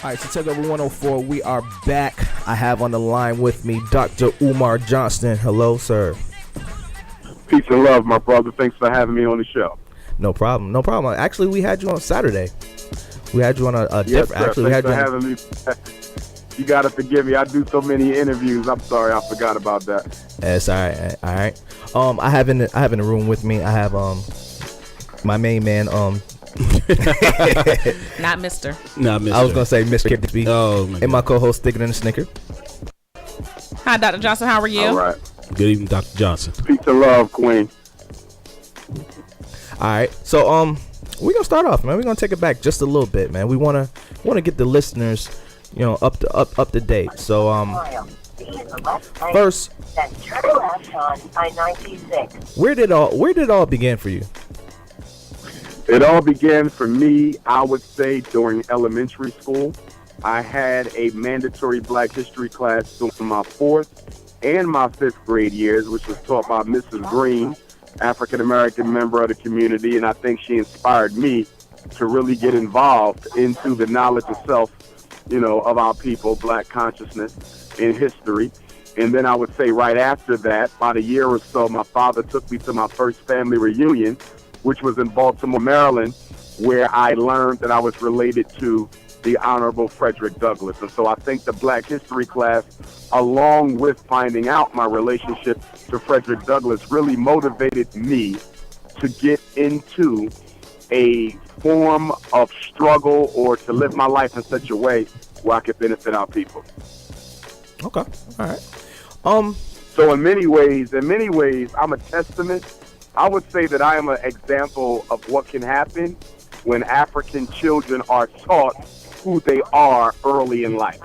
All right, so Take Over 104, we are back. I have on the line with me Dr. Umar Johnston. Hello, sir. Peace and love, my brother. Thanks for having me on the show. No problem, no problem. Actually, we had you on Saturday. We had you on a yes, different. Sir. Actually, Thanks we had for you. Having me. You gotta forgive me. I do so many interviews. I'm sorry, I forgot about that. It's all right. All right. I have in the room with me. I have my main man. Not Mr. I was gonna say Mr. Kipsby. Oh, my and my co-host Thicker Than a Snicker. Hi, Dr. Johnson. How are you? All right. Good evening, Dr. Johnson. Peace and love, Queen. All right. So we're gonna start off, man. We're gonna take it back just a little bit, man. We wanna get the listeners, up to date. So first, where did it all begin for you? It all began for me, I would say, during elementary school. I had a mandatory Black History class during my 4th and my 5th grade years, which was taught by Mrs. Green, African-American member of the community, and I think she inspired me to really get involved into the knowledge of self, of our people, Black consciousness in history. And then I would say right after that, about a year or so, my father took me to my first family reunion, which was in Baltimore, Maryland, where I learned that I was related to the Honorable Frederick Douglass. And so I think the Black History class, along with finding out my relationship to Frederick Douglass, really motivated me to get into a form of struggle or to live my life in such a way where I could benefit our people. Okay. All right. So in many ways, I'm a testament. I would say that I am an example of what can happen when African children are taught who they are early in life.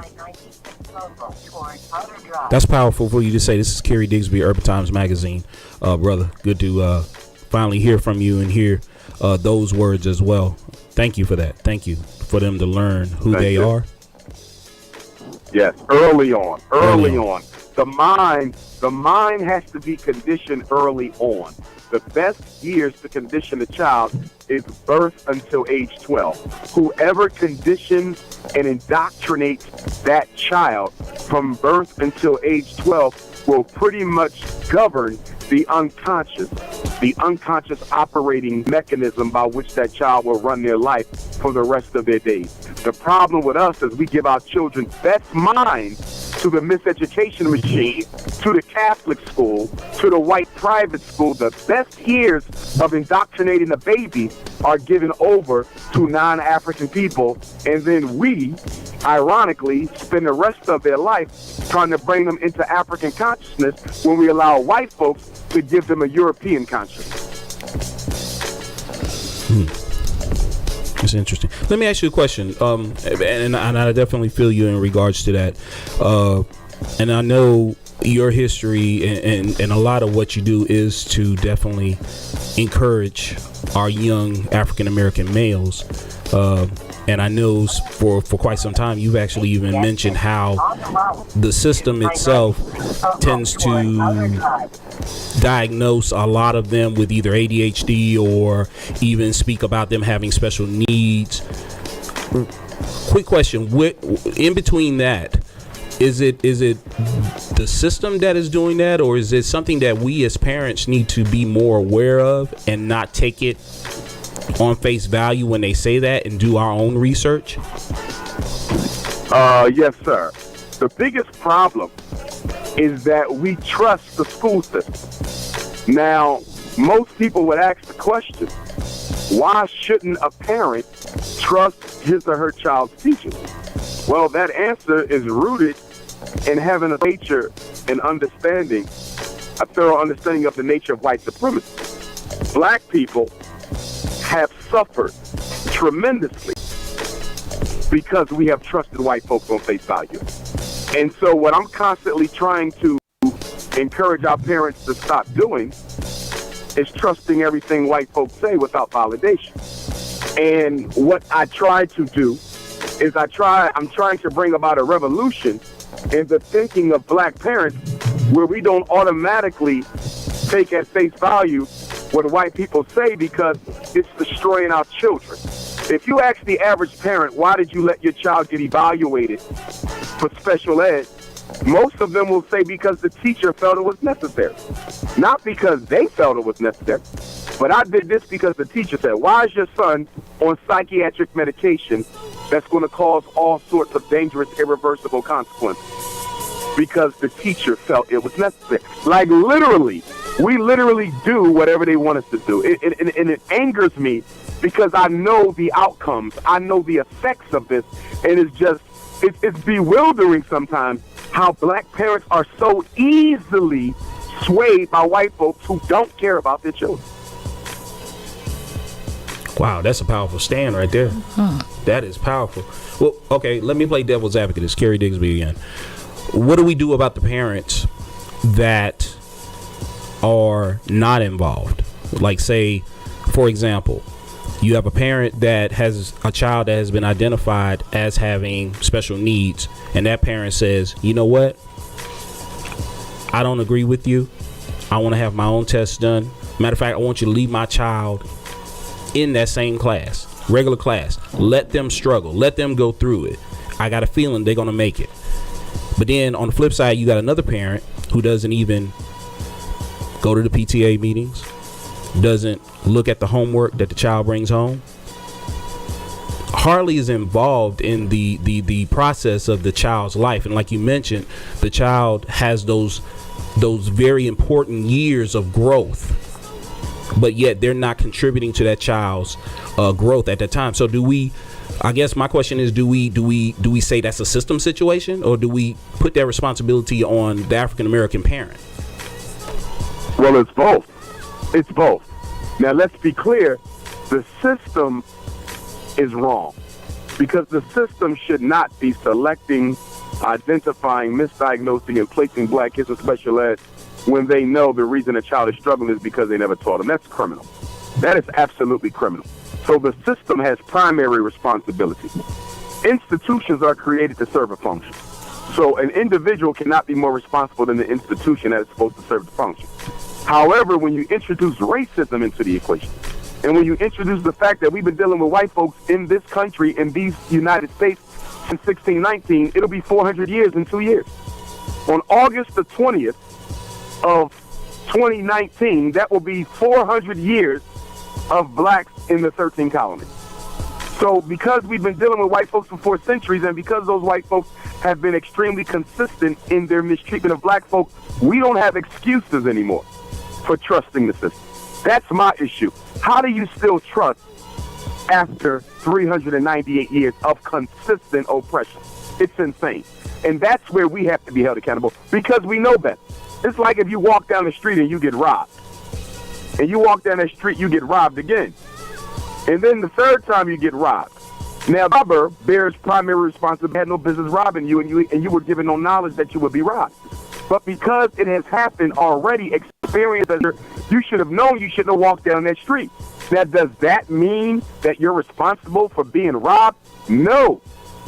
That's powerful for you to say. This is Kerry Digsby, Urban Times Magazine. Brother, good to finally hear from you and hear those words as well. Thank you for that. Thank you for them to learn who they are. Yes, early on. The mind has to be conditioned early on. The best years to condition a child is birth until age 12. Whoever conditions and indoctrinates that child from birth until age 12 will pretty much govern the unconscious operating mechanism by which that child will run their life for the rest of their days. The problem with us is we give our children best minds to the miseducation machine, to the Catholic school, to the white private school. The best years of indoctrinating a baby are given over to non-African people, and then we, ironically, spend the rest of their life trying to bring them into African consciousness when we allow white folks to give them a European consciousness. It's interesting. Let me ask you a question, and I definitely feel you in regards to that. And I know your history and a lot of what you do is to definitely encourage our young African American males. And I know for quite some time you've actually even mentioned how the system itself tends to diagnose a lot of them with either ADHD or even speak about them having special needs. Quick question, in between that, is it the system that is doing that, or is it something that we as parents need to be more aware of and not take it on face value when they say that and do our own research? Yes, sir. The biggest problem is that we trust the school system. Now, most people would ask the question, why shouldn't a parent trust his or her child's teachers? Well, that answer is rooted in having a nature and understanding, a thorough understanding of the nature of white supremacy. Black people have suffered tremendously because we have trusted white folks on face value. And so what I'm constantly trying to encourage our parents to stop doing is trusting everything white folks say without validation. And what I try to do is I'm trying to bring about a revolution in the thinking of black parents where we don't automatically take at face value what white people say because it's destroying our children. If you ask the average parent, why did you let your child get evaluated for special ed, most of them will say because the teacher felt it was necessary. Not because they felt it was necessary, but I did this because the teacher said, why is your son on psychiatric medication that's going to cause all sorts of dangerous, irreversible consequences? Because the teacher felt it was necessary. Like literally, we literally do whatever they want us to do. And it angers me because I know the outcomes. I know the effects of this. And it's bewildering sometimes how black parents are so easily swayed by white folks who don't care about their children. Wow, that's a powerful stand right there. That is powerful. Well, okay, let me play devil's advocate. It's Kerry Digsby again. What do we do about the parents that are not involved? Like, say, for example, you have a parent that has a child that has been identified as having special needs, and that parent says, you know what? I don't agree with you. I want to have my own tests done. Matter of fact, I want you to leave my child in that same class, regular class. Let them struggle. Let them go through it. I got a feeling they're going to make it. But then on the flip side, you got another parent who doesn't even go to the PTA meetings, doesn't look at the homework that the child brings home, hardly is involved in the process of the child's life. And like you mentioned, the child has those very important years of growth, but yet they're not contributing to that child's growth at that time. So I guess my question is, do we say that's a system situation, or do we put that responsibility on the African American parent? Well, it's both. It's both. Now, let's be clear. The system is wrong because the system should not be selecting, identifying, misdiagnosing, and placing black kids in special ed when they know the reason a child is struggling is because they never taught them. That's criminal. That is absolutely criminal. So the system has primary responsibility. Institutions are created to serve a function. So an individual cannot be more responsible than the institution that is supposed to serve the function. However, when you introduce racism into the equation, and when you introduce the fact that we've been dealing with white folks in this country, in these United States, since 1619, it'll be 400 years in 2 years. On August the 20th of 2019, that will be 400 years of blacks in the 13 colonies. So because we've been dealing with white folks for 4 centuries, and because those white folks have been extremely consistent in their mistreatment of black folks, we don't have excuses anymore for trusting the system. That's my issue. How do you still trust after 398 years of consistent oppression? It's insane. And that's where we have to be held accountable because we know better. It's like if you walk down the street and you get robbed. And you walk down that street, you get robbed again. And then the third time you get robbed. Now, the robber bears primary responsibility, had no business robbing you, and you were given no knowledge that you would be robbed. But because it has happened already, experience, you should have known you shouldn't have walked down that street. Now, does that mean that you're responsible for being robbed? No.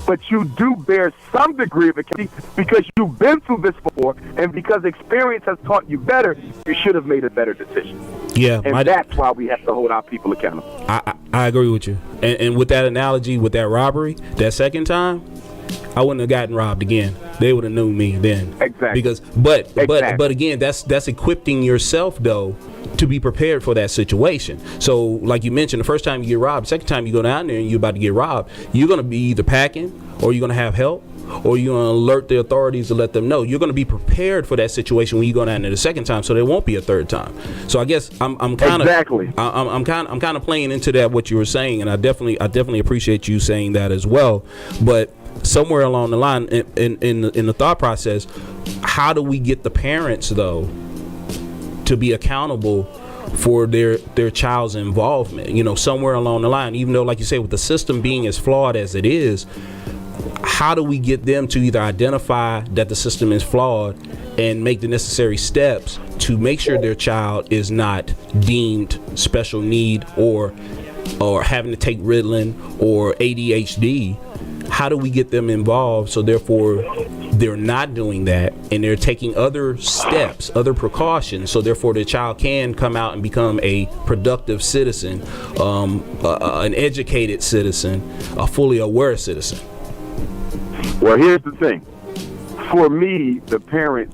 But you do bear some degree of accountability because you've been through this before, and because experience has taught you better, you should have made a better decision. Yeah, and that's why we have to hold our people accountable. I agree with you. And with that analogy, with that robbery, that second time, I wouldn't have gotten robbed again. They would have known me then. Exactly. But again, that's equipping yourself though to be prepared for that situation. So like you mentioned, the first time you get robbed, second time you go down there and you're about to get robbed, you're going to be either packing or you're going to have help or you're going to alert the authorities to let them know. You're going to be prepared for that situation when you go down there the second time, so there won't be a third time. So I guess I'm kind of playing into that what you were saying, and I definitely appreciate you saying that as well. But somewhere along the line in the thought process, how do we get the parents though to be accountable for their child's involvement? You know, somewhere along the line, even though, like you say, with the system being as flawed as it is, how do we get them to either identify that the system is flawed and make the necessary steps to make sure their child is not deemed special need or having to take Ritalin or ADHD? How do we get them involved so therefore they're not doing that, and they're taking other steps, other precautions, so therefore the child can come out and become a productive citizen, an educated citizen, a fully aware citizen. Well, here's the thing. For me, the parent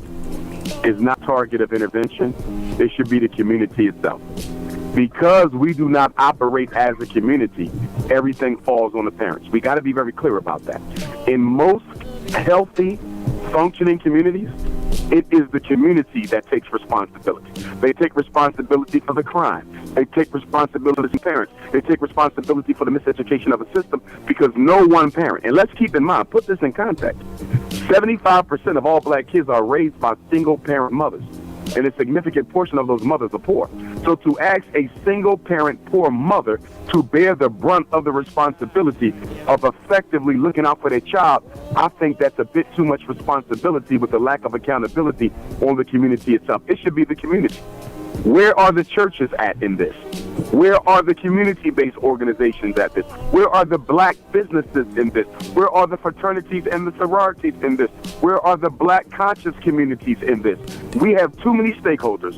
is not target of intervention. It should be the community itself. Because we do not operate as a community, everything falls on the parents. We got to be very clear about that. In most healthy, functioning communities, it is the community that takes responsibility. They take responsibility for the crime. They take responsibility for parents. They take responsibility for the miseducation of a system, because no one parent, and let's keep in mind, put this in context, 75% of all black kids are raised by single parent mothers, and a significant portion of those mothers are poor. So to ask a single parent poor mother to bear the brunt of the responsibility of effectively looking out for their child, I think that's a bit too much responsibility with the lack of accountability on the community itself. It should be the community. Where are the churches at in this? Where are the community-based organizations at this? Where are the black businesses in this? Where are the fraternities and the sororities in this? Where are the black conscious communities in this? We have too many stakeholders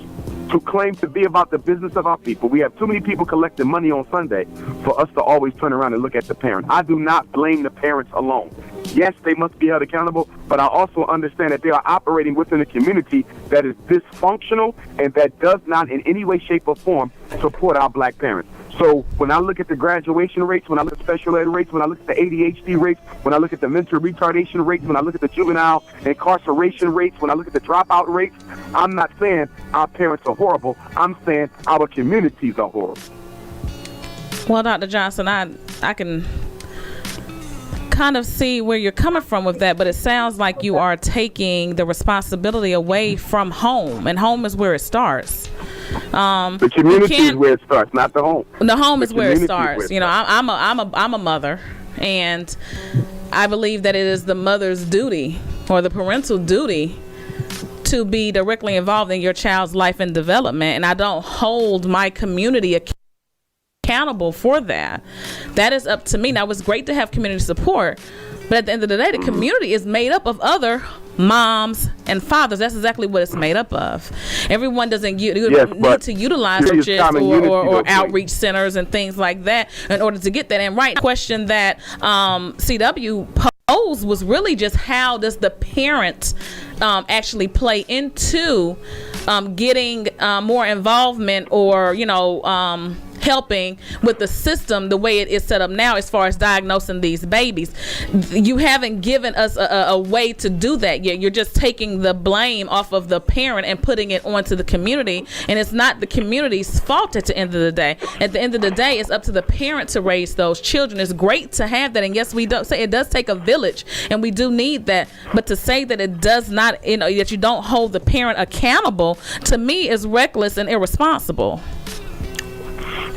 to claim to be about the business of our people. We have too many people collecting money on Sunday for us to always turn around and look at the parent. I do not blame the parents alone. Yes, they must be held accountable, but I also understand that they are operating within a community that is dysfunctional and that does not in any way, shape, or form support our black parents. So when I look at the graduation rates, when I look at special ed rates, when I look at the ADHD rates, when I look at the mental retardation rates, when I look at the juvenile incarceration rates, when I look at the dropout rates, I'm not saying our parents are horrible. I'm saying our communities are horrible. Well, Dr. Johnson, I can kind of see where you're coming from with that, but it sounds like you are taking the responsibility away from home, and home is where it starts. The community is where it starts, not the home. The home is where it starts. You know, I'm a mother, and I believe that it is the mother's duty or the parental duty to be directly involved in your child's life and development, and I don't hold my community accountable for that. That is up to me. Now, it's great to have community support, but at the end of the day, the community is made up of other moms and fathers. That's exactly what it's made up of. Everyone doesn't need to utilize churches or outreach centers and things like that in order to get that. And right, question that CW posed was really just how does the parent actually play into getting more involvement or, helping with the system the way it is set up now as far as diagnosing these babies. You haven't given us a way to do that yet. You're just taking the blame off of the parent and putting it onto the community, and it's not the community's fault at the end of the day. At the end of the day, it's up to the parent to raise those children. It's great to have that, and yes, we don't say it does take a village, and we do need that, but to say that it does not, that you don't hold the parent accountable, to me is reckless and irresponsible.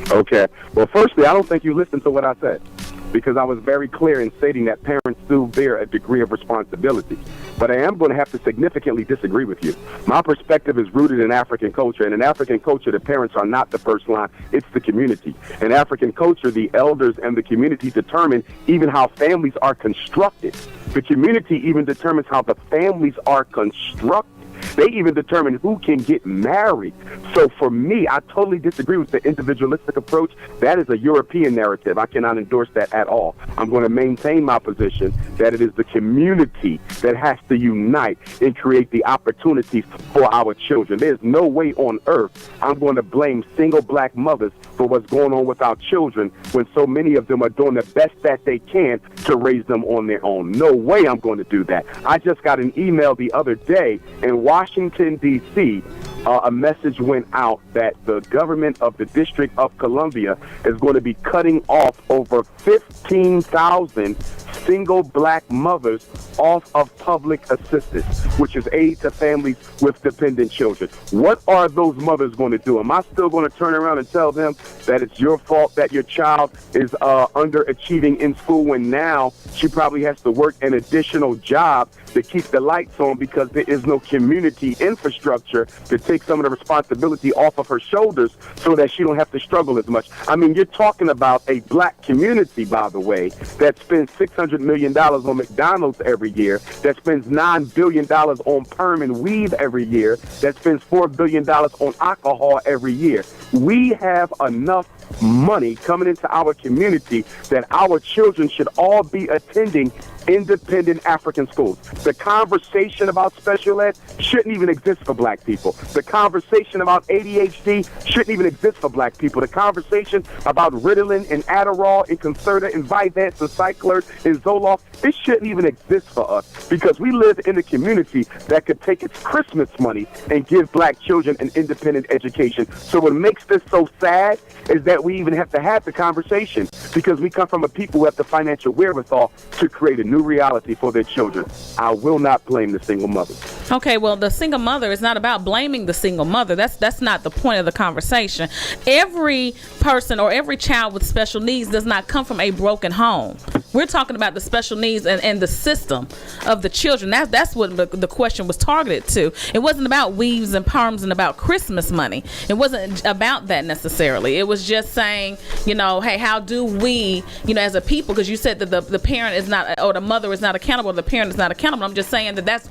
Okay. Well, firstly, I don't think you listened to what I said, because I was very clear in stating that parents do bear a degree of responsibility. But I am going to have to significantly disagree with you. My perspective is rooted in African culture, and in African culture, the parents are not the first line. It's the community. In African culture, the elders and the community determine even how families are constructed. The community even determines how the families are constructed. They even determine who can get married. So for me, I totally disagree with the individualistic approach. That is a European narrative. I cannot endorse that at all. I'm going to maintain my position that it is the community that has to unite and create the opportunities for our children. There's no way on earth I'm going to blame single black mothers for what's going on with our children when so many of them are doing the best that they can to raise them on their own. No way I'm going to do that. I just got an email the other day in Washington, D.C., a message went out that the government of the District of Columbia is going to be cutting off over 15,000 single black mothers off of public assistance, which is aid to families with dependent children. What are those mothers going to do? Am I still going to turn around and tell them that it's your fault that your child is underachieving in school when now she probably has to work an additional job to keep the lights on because there is no community infrastructure to take some of the responsibility off of her shoulders so that she don't have to struggle as much? I mean, you're talking about a black community, by the way, that spends $600 million on McDonald's every every year, that spends $9 billion on perm and weave every year, that spends $4 billion on alcohol every year. We have enough money coming into our community that our children should all be attending independent African schools. The conversation about special ed shouldn't even exist for black people. The conversation about ADHD shouldn't even exist for black people. The conversation about Ritalin and Adderall and Concerta and Vyvanse and Cyclers and Zoloft, it shouldn't even exist for us, because we live in a community that could take its Christmas money and give black children an independent education. So what makes this so sad is that we even have to have the conversation, because we come from a people who have the financial wherewithal to create a new reality for their children. I will not blame the single mother. Okay, well, the single mother is not about blaming the single mother. That's not the point of the conversation. Every person or every child with special needs does not come from a broken home. We're talking about the special needs and the system of the children. That's what the question was targeted to. It wasn't about weaves and perms and about Christmas money. It wasn't about that necessarily. It was just saying, hey, how do we, as a people, because you said that the parent is not, or the mother is not accountable, the parent is not accountable. I'm just saying that's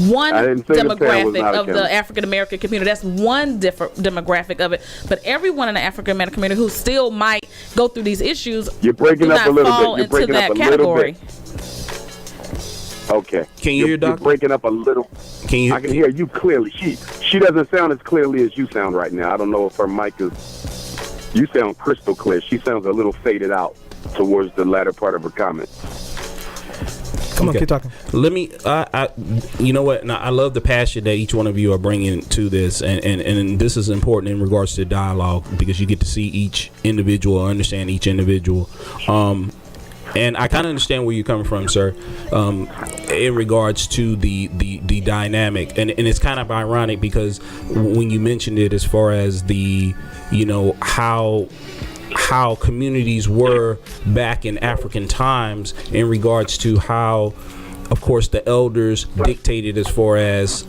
one demographic of the African American community. That's one different demographic of it. But everyone in the African American community who still might go through these issues, you're breaking up a little bit. You're breaking up a category. little bit. Okay. Can you hear, Doc? You're breaking up a little. I can hear you clearly. She doesn't sound as clearly as you sound right now. I don't know if her mic is. You sound crystal clear. She sounds a little faded out towards the latter part of her comment. Come on, keep talking. Let me. You know what? Now, I love the passion that each one of you are bringing to this, and this is important in regards to dialogue, because you get to see each individual, understand each individual. And I kind of understand where you're coming from, sir, in regards to the dynamic. And it's kind of ironic, because when you mentioned it as far as the, how communities were back in African times, in regards to how, of course, the elders dictated as far as,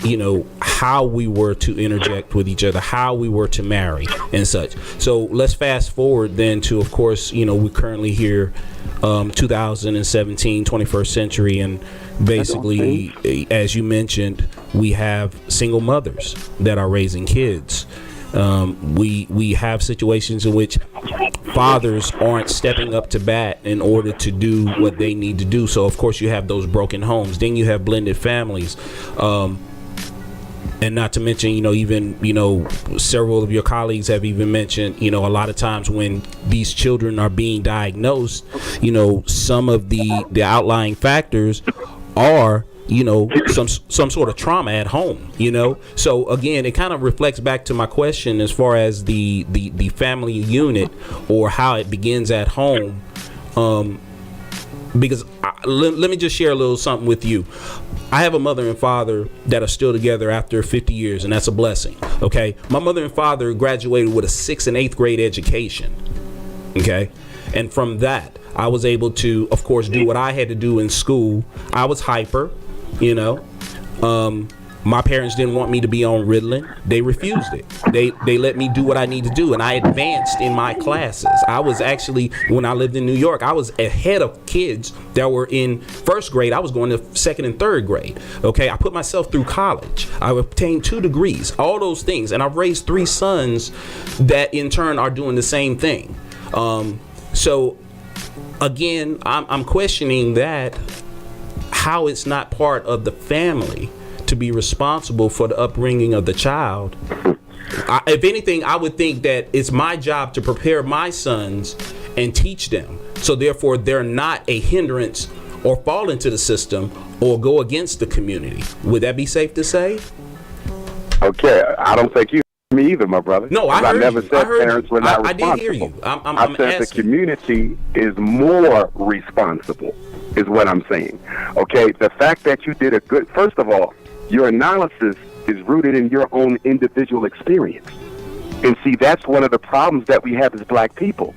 how we were to interject with each other, how we were to marry and such. So let's fast forward then to, of course, we're currently here, 2017, 21st century, and basically, as you mentioned, we have single mothers that are raising kids. We have situations in which fathers aren't stepping up to bat in order to do what they need to do. So of course you have those broken homes. Then you have blended families, and not to mention, even several of your colleagues have even mentioned, a lot of times when these children are being diagnosed, some of the outlying factors are some sort of trauma at home, So again, it kind of reflects back to my question as far as the family unit, or how it begins at home. Because let me just share a little something with you. I have a mother and father that are still together after 50 years, and that's a blessing. Okay. My mother and father graduated with a 6th and 8th grade education. Okay. And from that, I was able to, of course, do what I had to do in school. I was hyper. My parents didn't want me to be on Ritalin. They refused it. They let me do what I need to do, and I advanced in my classes. I was actually, when I lived in New York, I was ahead of kids that were in 1st grade. I was going to 2nd and 3rd grade. Okay, I put myself through college. I obtained 2 degrees, all those things, and I've raised 3 sons that in turn are doing the same thing. So again, I'm questioning that, how it's not part of the family to be responsible for the upbringing of the child. If anything, I would think that it's my job to prepare my sons and teach them, so therefore they're not a hindrance or fall into the system or go against the community. Would that be safe to say? Okay, I don't think you me either, my brother. No, I never said parents were not responsible. I did hear you. I said the community is more responsible, is what I'm saying. Okay, the fact that you did first of all, your analysis is rooted in your own individual experience. And see, that's one of the problems that we have as black people.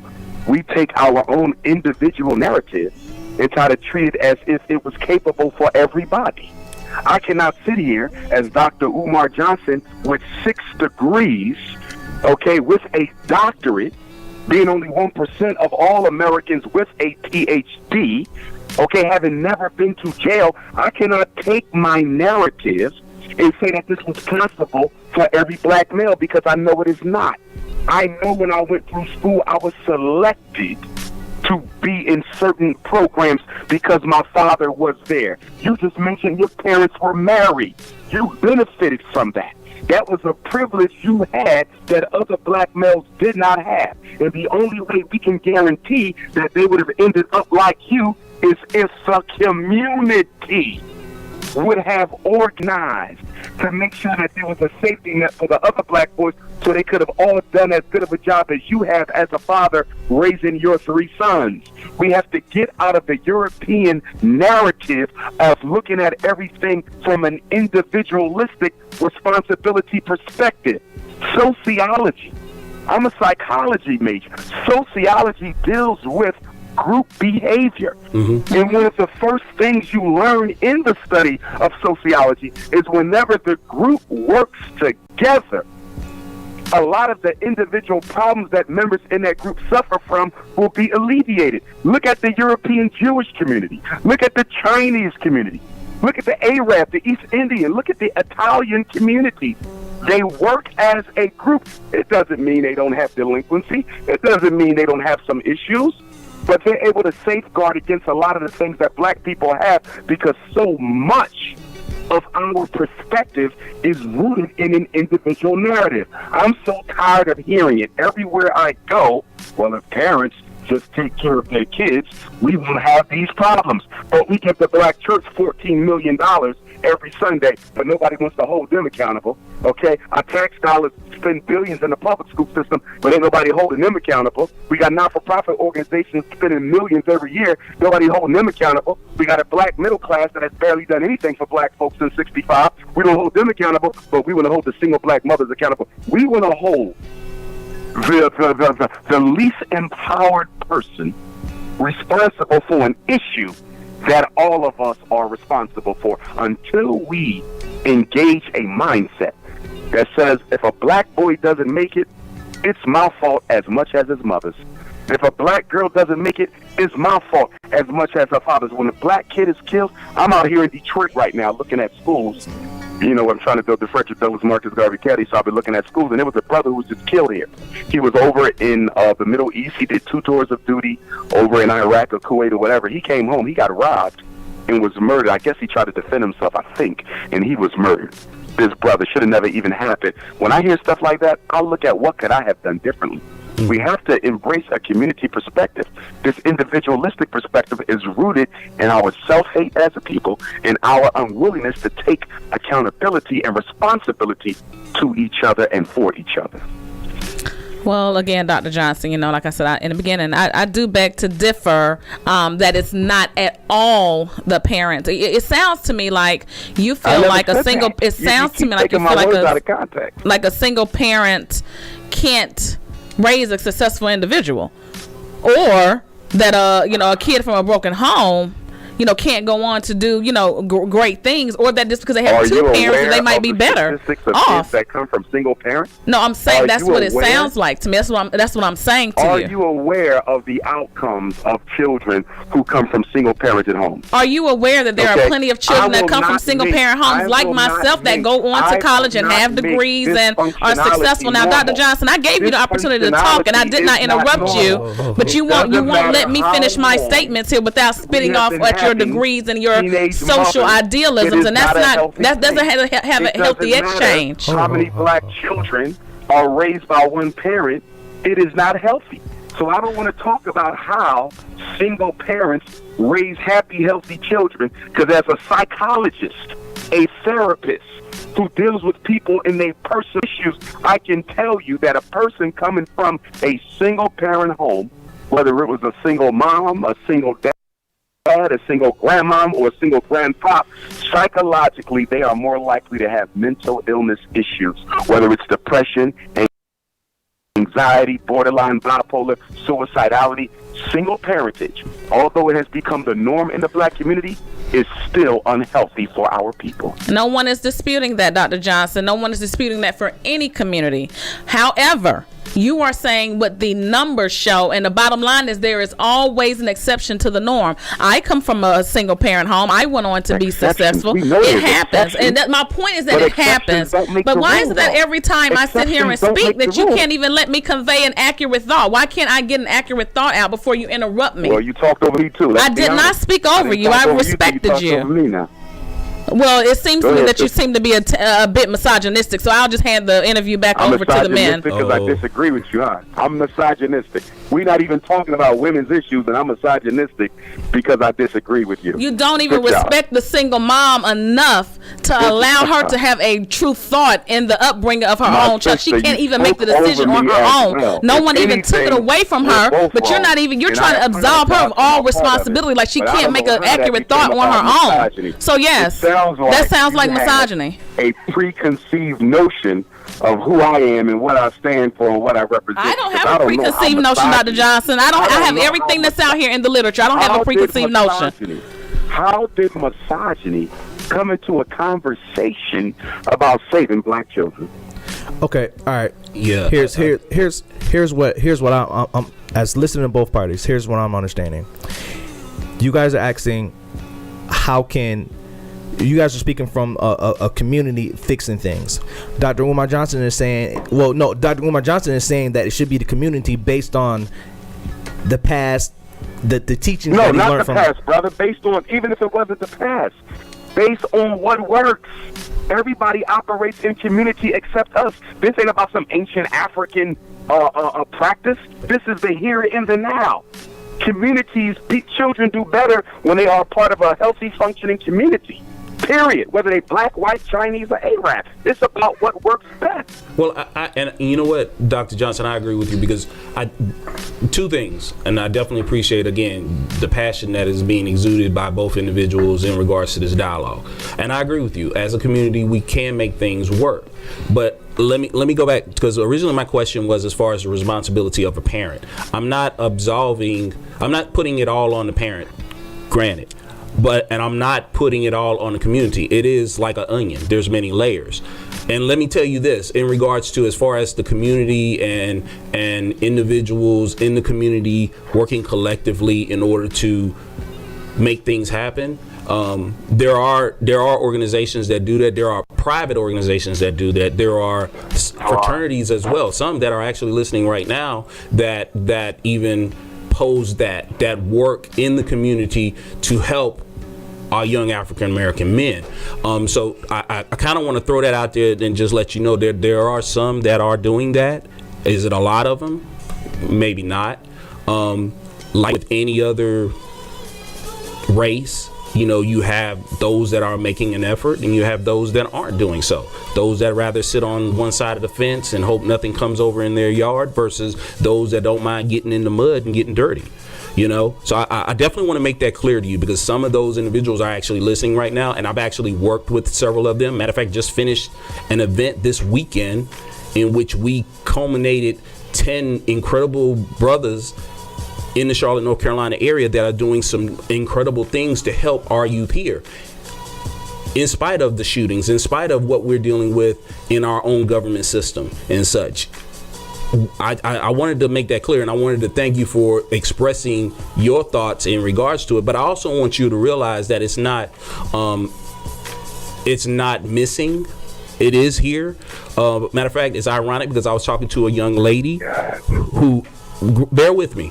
We take our own individual narrative and try to treat it as if it was capable for everybody. I cannot sit here as Dr. Umar Johnson with 6 degrees, okay, with a doctorate, being only 1% of all Americans with a PhD, okay, having never been to jail, I cannot take my narrative and say that this was possible for every black male, because I know it is not. I know when I went through school, I was selected to be in certain programs because my father was there. You just mentioned your parents were married. You benefited from that. That was a privilege you had that other black males did not have. And the only way we can guarantee that they would have ended up like you is if the community would have organized to make sure that there was a safety net for the other black boys, so they could have all done as good of a job as you have as a father raising your 3 sons. We have to get out of the European narrative of looking at everything from an individualistic responsibility perspective. Sociology. I'm a psychology major. Sociology deals with group behavior. And one of the first things you learn in the study of sociology is whenever the group works together, a lot of the individual problems that members in that group suffer from will be alleviated. Look at the European Jewish community. Look at the Chinese community. Look at the Arab, the East Indian. Look at the Italian community. They work as a group. It doesn't mean they don't have delinquency. It doesn't mean they don't have some issues. But they're able to safeguard against a lot of the things that black people have, because so much of our perspective is rooted in an individual narrative. I'm so tired of hearing it everywhere I go. Well, if parents just take care of their kids, we won't have these problems. But we give the black church $14 million every Sunday, but nobody wants to hold them accountable. Okay, our tax dollars spend billions in the public school system, but ain't nobody holding them accountable. We got not-for-profit organizations spending millions every year, nobody holding them accountable. We got a black middle class that has barely done anything for black folks since '65. We don't hold them accountable, but we want to hold the single black mothers accountable. We want to hold the least empowered person responsible for an issue that all of us are responsible for, until we engage a mindset that says if a black boy doesn't make it, it's my fault as much as his mother's. If a black girl doesn't make it, it's my fault as much as her father's. When a black kid is killed, I'm out here in Detroit right now looking at schools. You know, I'm trying to build the Frederick Douglass Marcus Garvey Caddy, so I've been looking at schools, and there was a brother who was just killed here. He was over in the Middle East. He did 2 tours of duty over in Iraq or Kuwait or whatever. He came home. He got robbed and was murdered. I guess he tried to defend himself, I think, and he was murdered. This brother should have never even happened. When I hear stuff like that, I'll look at what could I have done differently. We have to embrace a community perspective. This individualistic perspective is rooted in our self-hate as a people and our unwillingness to take accountability and responsibility to each other and for each other. Well, again, Dr. Johnson, you know, like I said in the beginning, I do beg to differ that it's not at all the parents. It sounds to me like you feel like a single. It sounds to me like you feel like a single parent can't raise a successful individual, or that a kid from a broken home can't go on to do great things, or that just because they have 2 parents they might be better off. That come from single parents? No, I'm saying that's what it sounds like to me. That's what I'm saying to you. Are you aware of the outcomes of children who come from single parented homes? Are you aware that there are plenty of children that come from single parent homes like myself that go on to college and have degrees and are successful? Now, Dr. Johnson, I gave you the opportunity to talk and I did not interrupt you, but you won't let me finish my statements here without spitting off at your degrees and your social idealisms, and that doesn't have a healthy exchange. How many black children are raised by one parent? It is not healthy. So I don't want to talk about how single parents raise happy, healthy children, because as a psychologist, a therapist who deals with people in their personal issues, I can tell you that a person coming from a single parent home, whether it was a single mom, a single dad, a single grandmom, or a single grandpa, psychologically they are more likely to have mental illness issues, whether it's depression, anxiety, borderline bipolar, suicidality. Single parentage, although it has become the norm in the black community, is still unhealthy for our people. No one is disputing that, Dr. Johnson. No one is disputing that for any community. However, You are saying what the numbers show, and the bottom line is there is always an exception to the norm. I come from a single parent home. I went on to be successful. It happens, and my point is that it happens. But why is it that every time I sit here and speak that you can't even let me convey an accurate thought? Why can't I get an accurate thought out before you interrupt me? Well, you talked over me too. I did not speak over you. I respected you. Well, it seems to me that you seem to be a bit misogynistic, so I'll just hand the interview back over to the men. Because I disagree with you, huh? I'm misogynistic. We're not even talking about women's issues, and I'm misogynistic because I disagree with you. You don't even respect the single mom enough to allow her to have a true thought in the upbringing of her own child. She can't even make the decision on her own. No one even took it away from her, but you're trying to absolve her of all responsibility, like she can't make an accurate thought on her own. So yes, that sounds like misogyny. A preconceived notion of who I am and what I stand for and what I represent. I don't have a preconceived notion, Dr. Johnson. I have everything that's out here in the literature. I don't have a preconceived notion. How did misogyny come into a conversation about saving black children? Okay, all right. Yeah. Here's what I'm as listening to both parties. Here's what I'm understanding. You guys are asking, how can you guys are speaking from a community fixing things. Dr. Umar Johnson is saying, Dr. Umar Johnson is saying that it should be the community based on the past, the teachings that he learned from. No, not the past, brother. Based on, even if it wasn't the past, based on what works. Everybody operates in community except us. This ain't about some ancient African practice. This is the here and the now. Communities, children do better when they are part of a healthy, functioning community. Period. Whether they black, white, Chinese, or Arab. It's about what works best. Well, and you know what, Dr. Johnson, I agree with you because two things, and I definitely appreciate, again, the passion that is being exuded by both individuals in regards to this dialogue. And I agree with you. As a community, we can make things work. But let me go back, because originally my question was as far as the responsibility of a parent. I'm not putting it all on the parent, granted. And I'm not putting it all on the community. It is like an onion. There's many layers. And let me tell you this, in regards to as far as the community and individuals in the community working collectively in order to make things happen. There are organizations that do that. There are private organizations that do that. There are fraternities as well. Some that are actually listening right now that even pose that work in the community to help our young African American men. So I kind of want to throw that out there and just let you know there are some that are doing that. Is it a lot of them? Maybe not. Like with any other race, you have those that are making an effort and you have those that aren't doing so. Those that rather sit on one side of the fence and hope nothing comes over in their yard versus those that don't mind getting in the mud and getting dirty. So I definitely want to make that clear to you because some of those individuals are actually listening right now, and I've actually worked with several of them. Matter of fact, just finished an event this weekend in which we culminated 10 incredible brothers in the Charlotte, North Carolina area that are doing some incredible things to help our youth here. In spite of the shootings, in spite of what we're dealing with in our own government system and such. I wanted to make that clear, and I wanted to thank you for expressing your thoughts in regards to it. But I also want you to realize that it's not missing. It is here. Matter of fact, it's ironic because I was talking to a young lady who, bear with me,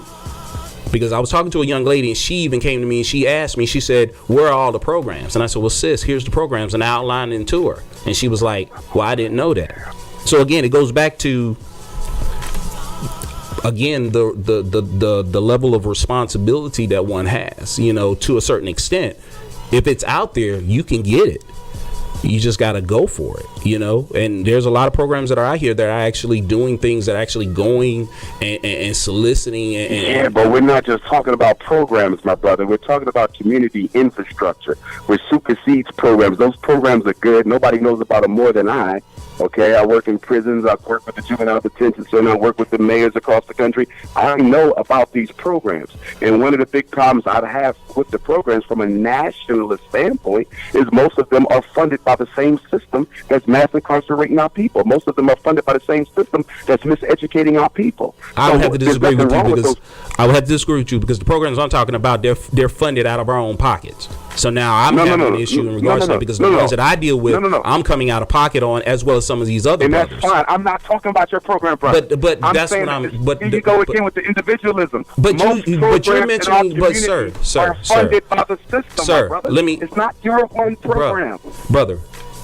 because I was talking to a young lady and she even came to me and she asked me, she said, where are all the programs? And I said, well, sis, here's the programs, and I outlined it to her. And she was like, well, I didn't know that. So again, it goes back to, again, the level of responsibility that one has, to a certain extent. If it's out there, you can get it. You just got to go for it, and there's a lot of programs that are out here that are actually doing things, that are actually going and soliciting. Yeah, but we're not just talking about programs, my brother. We're talking about community infrastructure, which supersedes programs. Those programs are good. Nobody knows about them more than I. Okay, I work in prisons. I work with the juvenile detention center. I work with the mayors across the country. I know about these programs. And one of the big problems I have with the programs from a nationalist standpoint is most of them are funded by the same system that's mass incarcerating our people. Most of them are funded by the same system that's miseducating our people. I would have to disagree with you because the programs I'm talking about, they're funded out of our own pockets. So now I'm having an issue in regards to that because the ones that I deal with, I'm coming out of pocket on, as well as some of these other and brothers. And that's fine. I'm not talking about your program, brother. But that's what I'm. But here you go again with the individualism. But you're mentioning. But sir, funded by the system, sir. brother. Let me. It's not your one program, brother.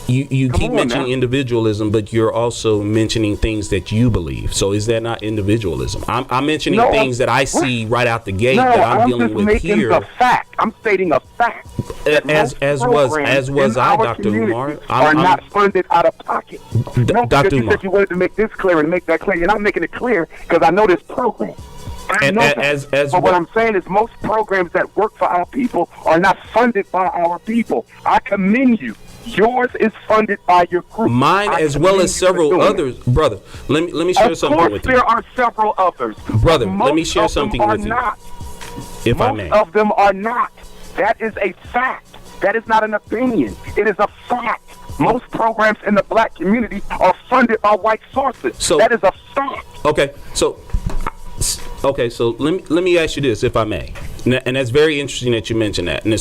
You keep mentioning individualism, but you're also mentioning things that you believe. So is that not individualism? I'm mentioning things that I see right out the gate that I'm dealing with here. The fact. I'm stating a fact. As was I, Dr. Umar. Are not funded out of pocket. Dr. Umar. You said you wanted to make this clear and make that clear. You're not making it clear because I know this program. What I'm saying is most programs that work for our people are not funded by our people. I commend you. Yours is funded by your group. Mine, as well as several others, brother. Let me share something with you. Of course, there are several others, brother. Let me share something with you, if I may. Most of them are not. That is a fact. That is not an opinion. It is a fact. Most programs in the black community are funded by white sources. So that is a fact. Okay, so let me ask you this, if I may. And that's very interesting that you mentioned that. And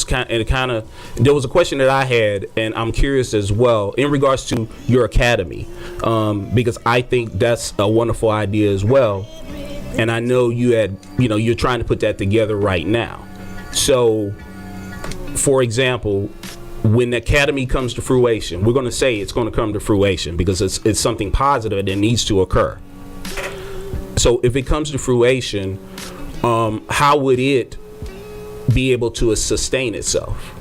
there was a question that I had, and I'm curious as well in regards to your academy, because I think that's a wonderful idea as well. And I know you're trying to put that together right now. So, for example, when the academy comes to fruition, we're going to say it's going to come to fruition because it's something positive that needs to occur. So if it comes to fruition, how would it be able to sustain itself?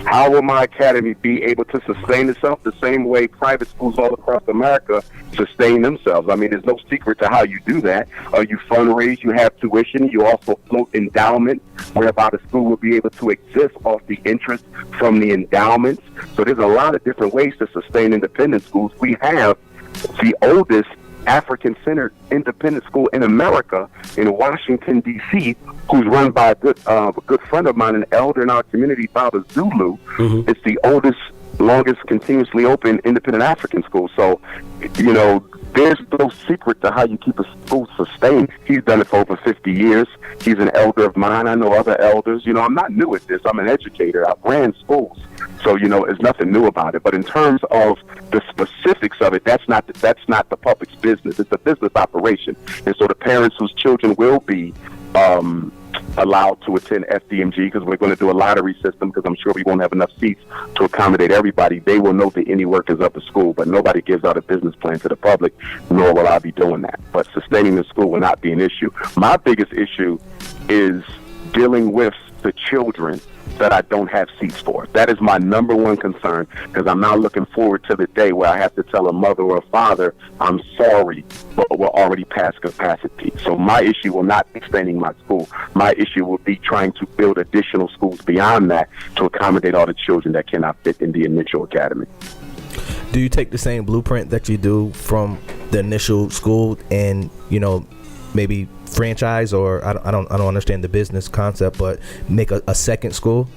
How will my academy be able to sustain itself the same way private schools all across America sustain themselves? I mean, there's no secret to how you do that. You fundraise, you have tuition, you also float endowment, whereby the school will be able to exist off the interest from the endowments. So there's a lot of different ways to sustain independent schools. We have the oldest African-centered independent school in America in Washington, D.C., who's run by a good friend of mine, an elder in our community, Father Zulu. Mm-hmm. It's the oldest, longest continuously open independent African school. So, there's no secret to how you keep a school sustained. He's done it for over 50 years. He's an elder of mine. I know other elders. I'm not new at this. I'm an educator. I've ran schools. So, there's nothing new about it. But in terms of the specifics of it, that's not the public's business. It's a business operation. And so the parents whose children will be allowed to attend FDMG, because we're going to do a lottery system, because I'm sure we won't have enough seats to accommodate everybody. They will know the inner workings of the school, but nobody gives out a business plan to the public, nor will I be doing that. But sustaining the school will not be an issue. My biggest issue is dealing with the children that I don't have seats for. That is my number one concern, because I'm now looking forward to the day where I have to tell a mother or a father, I'm sorry, but we're already past capacity. So my issue will not be expanding my school. My issue will be trying to build additional schools beyond that to accommodate all the children that cannot fit in the initial academy. Do you take the same blueprint that you do from the initial school and, maybe franchise, or I don't understand the business concept, but make a second school?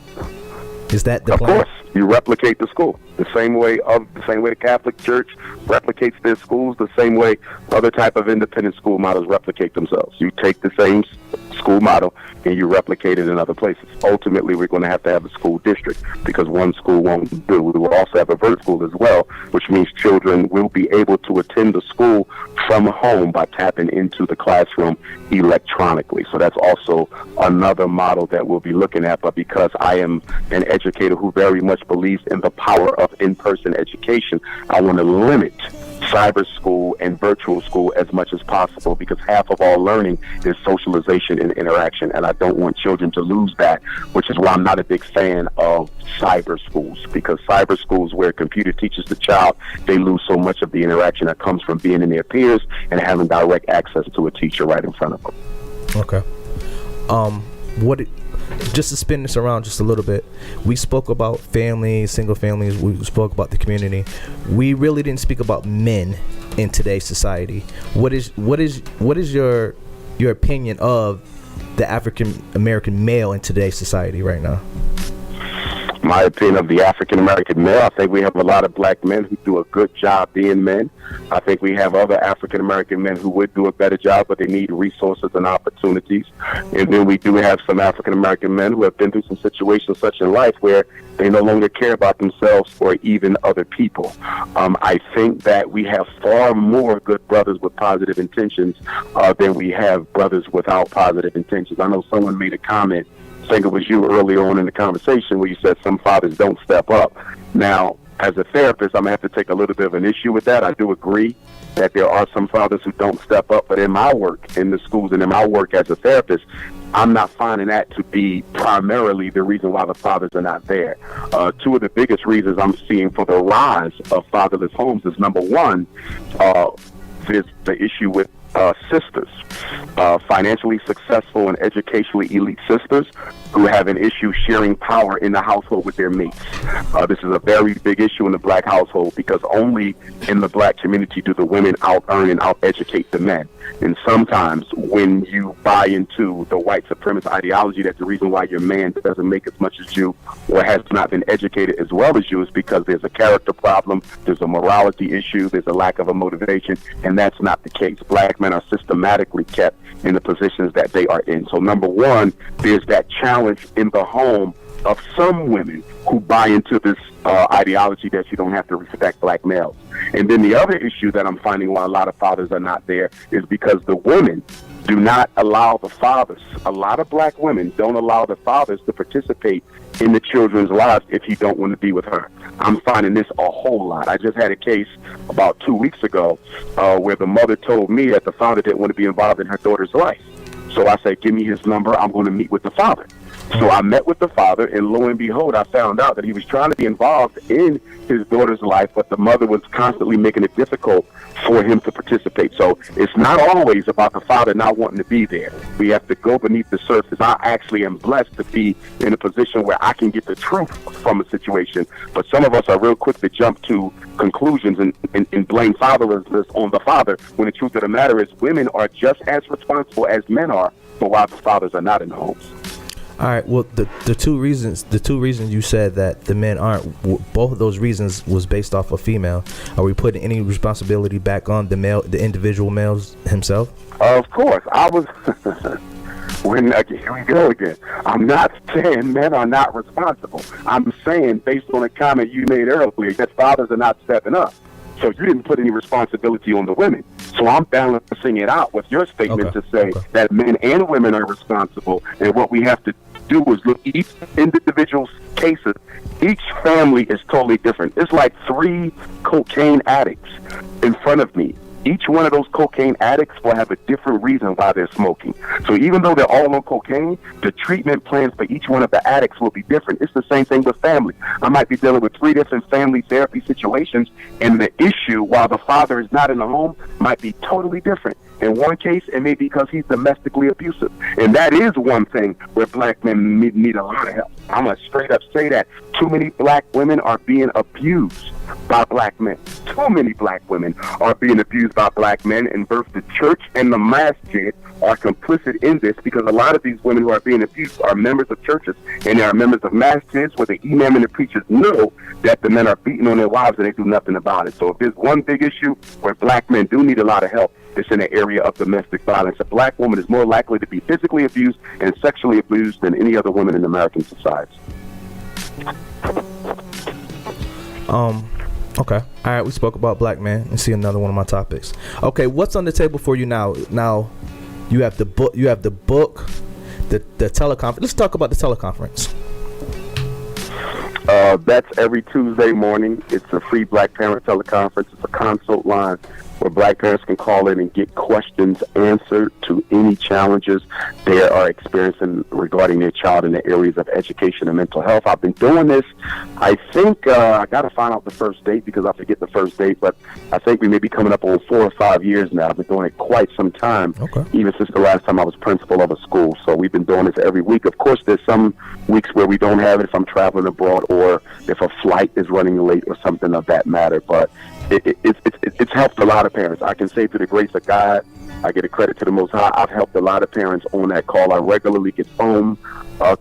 Is that the plan? Of course, you replicate the school the same way the Catholic Church replicates their schools, the same way other type of independent school models replicate themselves. You take the same school model and you replicate it in other places. Ultimately, we're going to have a school district, because one school won't do. We will also have a vert school as well, which means children will be able to attend the school from home by tapping into the classroom electronically. So that's also another model that we'll be looking at. But because I am an educator who very much believes in the power of in-person education, I want to limit cyber school and virtual school as much as possible, because half of all learning is socialization and interaction, and I don't want children to lose that, which is why I'm not a big fan of cyber schools, because cyber schools where a computer teaches the child, they lose so much of the interaction that comes from being in their peers and having direct access to a teacher right in front of them. Okay. just to spin this around just a little bit, we spoke about families, single families. We spoke about the community. We really didn't speak about men in today's society. What is your opinion of the African American male in today's society right now? My opinion of the African American male, I think we have a lot of black men who do a good job being men. I think we have other African American men who would do a better job, but they need resources and opportunities. And then we do have some African American men who have been through some situations such in life where they no longer care about themselves or even other people. I think that we have far more good brothers with positive intentions than we have brothers without positive intentions. I know someone made a comment, I think it was you earlier on in the conversation, where you said some fathers don't step up. Now, as a therapist, I'm going to have to take a little bit of an issue with that. I do agree that there are some fathers who don't step up, but in my work in the schools and in my work as a therapist, I'm not finding that to be primarily the reason why the fathers are not there. Two of the biggest reasons I'm seeing for the rise of fatherless homes is, number one, there's the issue with sisters, financially successful and educationally elite sisters who have an issue sharing power in the household with their mates. This is a very big issue in the black household because only in the black community do the women out-earn and out-educate the men. And sometimes when you buy into the white supremacist ideology that the reason why your man doesn't make as much as you or has not been educated as well as you is because there's a character problem, there's a morality issue, there's a lack of a motivation, and that's not the case. Black men are systematically kept in the positions that they are in. So number one, there's that challenge in the home of some women who buy into this ideology that you don't have to respect black males. And then the other issue that I'm finding why a lot of fathers are not there is because the women do not allow the fathers, a lot of black women don't allow the fathers to participate in the children's lives if you don't want to be with her. I'm finding this a whole lot. I just had a case about 2 weeks ago where the mother told me that the father didn't want to be involved in her daughter's life. So I said, give me his number. I'm going to meet with the father. So I met with the father, and lo and behold, I found out that he was trying to be involved in his daughter's life, but the mother was constantly making it difficult for him to participate. So it's not always about the father not wanting to be there. We have to go beneath the surface. I actually am blessed to be in a position where I can get the truth from a situation, but some of us are real quick to jump to conclusions and blame fatherlessness on the father, when the truth of the matter is women are just as responsible as men are for why the fathers are not in the homes. All right. Well, the two reasons you said that the men aren't, both of those reasons was based off a female. Are we putting any responsibility back on the individual males himself? Of course, I was. Here we go again. I'm not saying men are not responsible. I'm saying, based on a comment you made earlier, that fathers are not stepping up. So you didn't put any responsibility on the women. So I'm balancing it out with your statement to say that men and women are responsible. And what we have to do is look at each individual's cases. Each family is totally different. It's like 3 cocaine addicts in front of me. Each one of those cocaine addicts will have a different reason why they're smoking. So even though they're all on cocaine, the treatment plans for each one of the addicts will be different. It's the same thing with family. I might be dealing with 3 different family therapy situations, and the issue, while the father is not in the home, might be totally different. In one case, it may be because he's domestically abusive. And that is one thing where black men need a lot of help. I'm going to straight up say that. Too many black women are being abused by black men. Too many black women are being abused by black men, and both the church and the masjid are complicit in this, because a lot of these women who are being abused are members of churches, and they are members of masjids where the imam and the preachers know that the men are beating on their wives and they do nothing about it. So if there's one big issue where black men do need a lot of help, it's in the area of domestic violence. A black woman is more likely to be physically abused and sexually abused than any other woman in American society. Okay. All right. We spoke about black men. Let's see another one of my topics. Okay. What's on the table for you now? Now, you have the book. You have the book. The teleconference. Let's talk about the teleconference. That's every Tuesday morning. It's a free Black Parent teleconference. It's a consult line where black parents can call in and get questions answered to any challenges they are experiencing regarding their child in the areas of education and mental health. I've been doing this, I think, I got to find out the first date because I forget the first date, but I think we may be coming up on 4 or 5 years now. I've been doing it quite some time, even since the last time I was principal of a school. So we've been doing this every week. Of course, there's some weeks where we don't have it if I'm traveling abroad or if a flight is running late or something of that matter. But it's helped a lot of parents. I can say through the grace of God, I get a credit to the Most High. I've helped a lot of parents on that call. I regularly get phone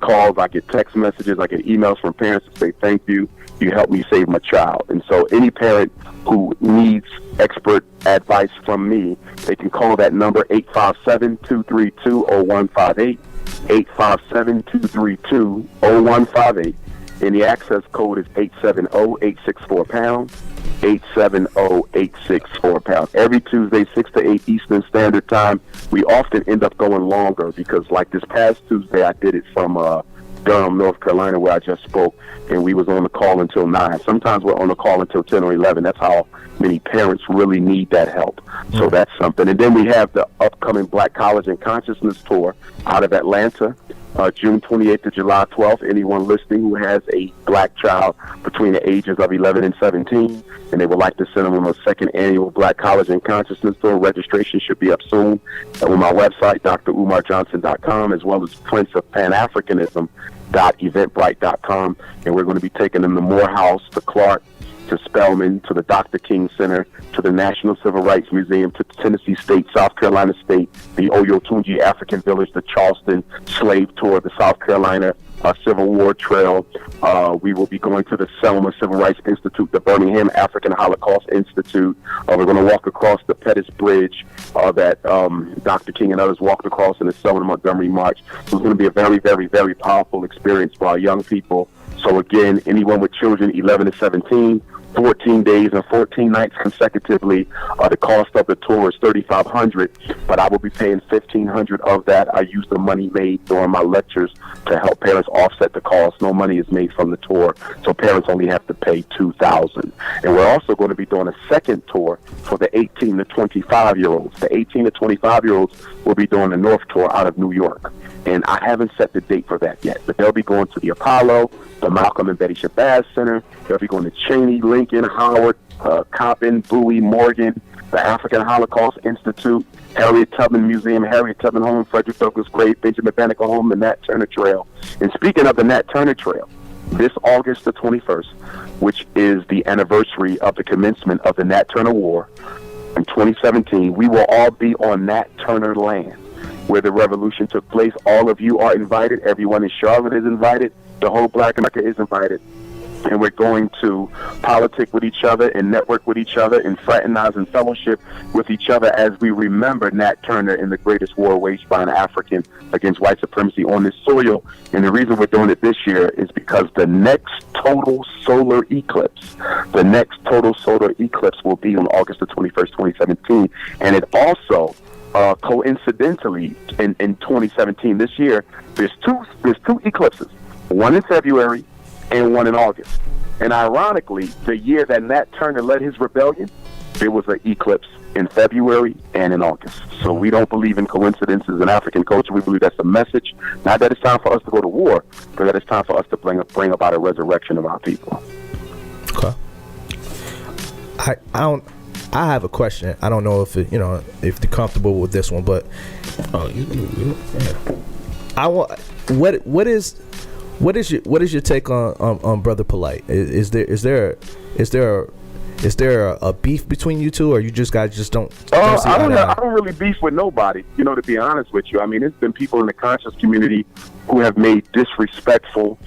calls. I get text messages. I get emails from parents to say, thank you. You helped me save my child. And so any parent who needs expert advice from me, they can call that number, 857-232-0158, 857-232-0158. And the access code is 870-864-POUND, 870-864-POUND. Every Tuesday, 6 to 8 Eastern Standard Time. We often end up going longer because, like this past Tuesday, I did it from Durham, North Carolina, where I just spoke, and we was on the call until 9. Sometimes we're on the call until 10 or 11. That's how many parents really need that help. So that's something. And then we have the upcoming Black College and Consciousness Tour out of Atlanta, June 28th to July 12th. Anyone listening who has a black child between the ages of 11 and 17, and they would like to send them on a second annual Black College and Consciousness Tour, registration should be up soon on my website, drumarjohnson.com, as well as Prince of Pan-Africanism.eventbrite.com. And we're going to be taking them to Morehouse, to Clark, to Spelman, to the Dr. King Center, to the National Civil Rights Museum, to Tennessee State, South Carolina State, the Oyotunji African Village, the Charleston Slave Tour, the South Carolina Civil War Trail. We will be going to the Selma Civil Rights Institute, the Birmingham African Holocaust Institute. We're going to walk across the Pettus Bridge that Dr. King and others walked across in the Selma Montgomery March. So it's going to be a very, very, very powerful experience for our young people. So again, anyone with children 11 to 17, 14 days and 14 nights consecutively. The cost of the tour is $3,500, but I will be paying $1,500 of that. I use the money made during my lectures to help parents offset the cost. No money is made from the tour, so parents only have to pay $2,000. And we're also going to be doing a second tour for the 18 to 25-year-olds. The 18 to 25-year-olds will be doing the North Tour out of New York. And I haven't set the date for that yet, but they'll be going to the Apollo, the Malcolm and Betty Shabazz Center. They'll be going to Cheney, Lincoln, Howard, Coppin, Bowie, Morgan, the African Holocaust Institute, Harriet Tubman Museum, Harriet Tubman Home, Frederick Douglass Grave, Benjamin Banneker Home, the Nat Turner Trail. And speaking of the Nat Turner Trail, this August the 21st, which is the anniversary of the commencement of the Nat Turner War in 2017, we will all be on Nat Turner land, where the revolution took place. All of you are invited. Everyone in Charlotte is invited. The whole Black America is invited. And we're going to politic with each other and network with each other and fraternize and fellowship with each other as we remember Nat Turner in the greatest war waged by an African against white supremacy on this soil. And the reason we're doing it this year is because the next total solar eclipse will be on August the 21st, 2017. And it also coincidentally in 2017 this year there's two eclipses, one in February and one in August. And ironically, the year that Nat Turner led his rebellion, there was an eclipse in February and in August. So we don't believe in coincidences in African culture. We believe that's a message, not that it's time for us to go to war, but that it's time for us to bring about a resurrection of our people. Okay. I have a question. I don't know if if you're comfortable with this one, but I want what is your take on Brother Polite? Is there a beef between you two, or you guys just don't? I don't really beef with nobody. To be honest with you, I mean, there's been people in the conscious community who have made disrespectful,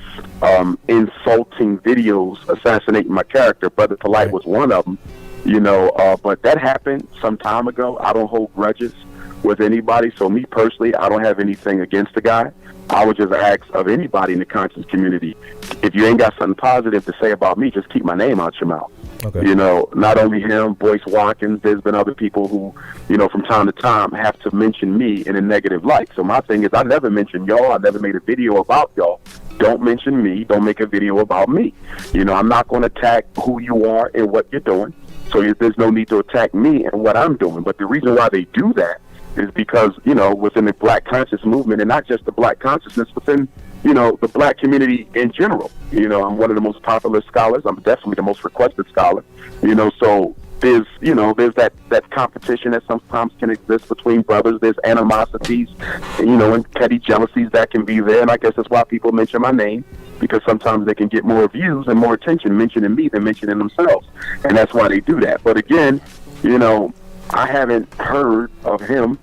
insulting videos assassinating my character. Brother Polite was one of them. But that happened some time ago. I don't hold grudges with anybody. So me personally, I don't have anything against the guy. I would just ask of anybody in the conscious community, if you ain't got something positive to say about me, just keep my name out your mouth. Okay. Not only him, Boyce Watkins, there's been other people who, from time to time have to mention me in a negative light. So my thing is, I never mention y'all. I never made a video about y'all. Don't mention me. Don't make a video about me. I'm not going to attack who you are and what you're doing. So there's no need to attack me and what I'm doing. But the reason why they do that is because, within the Black conscious movement, and not just the Black consciousness, within, the Black community in general. I'm one of the most popular scholars. I'm definitely the most requested scholar. So there's that competition that sometimes can exist between brothers. There's animosities, and petty jealousies that can be there. And I guess that's why people mention my name, because sometimes they can get more views and more attention mentioning me than mentioning themselves. And that's why they do that. But again, I haven't heard of him,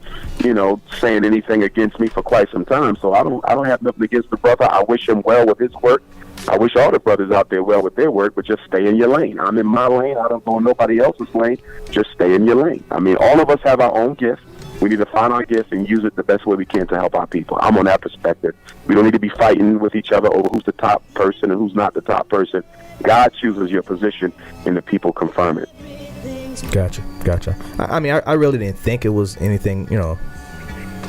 saying anything against me for quite some time. So I don't have nothing against the brother. I wish him well with his work. I wish all the brothers out there well with their work, but just stay in your lane. I'm in my lane. I don't go in nobody else's lane. Just stay in your lane. I mean, all of us have our own gifts. We need to find our gifts and use it the best way we can to help our people. I'm on that perspective. We don't need to be fighting with each other over who's the top person and who's not the top person. God chooses your position, and the people confirm it. Gotcha. I mean, I really didn't think it was anything, No,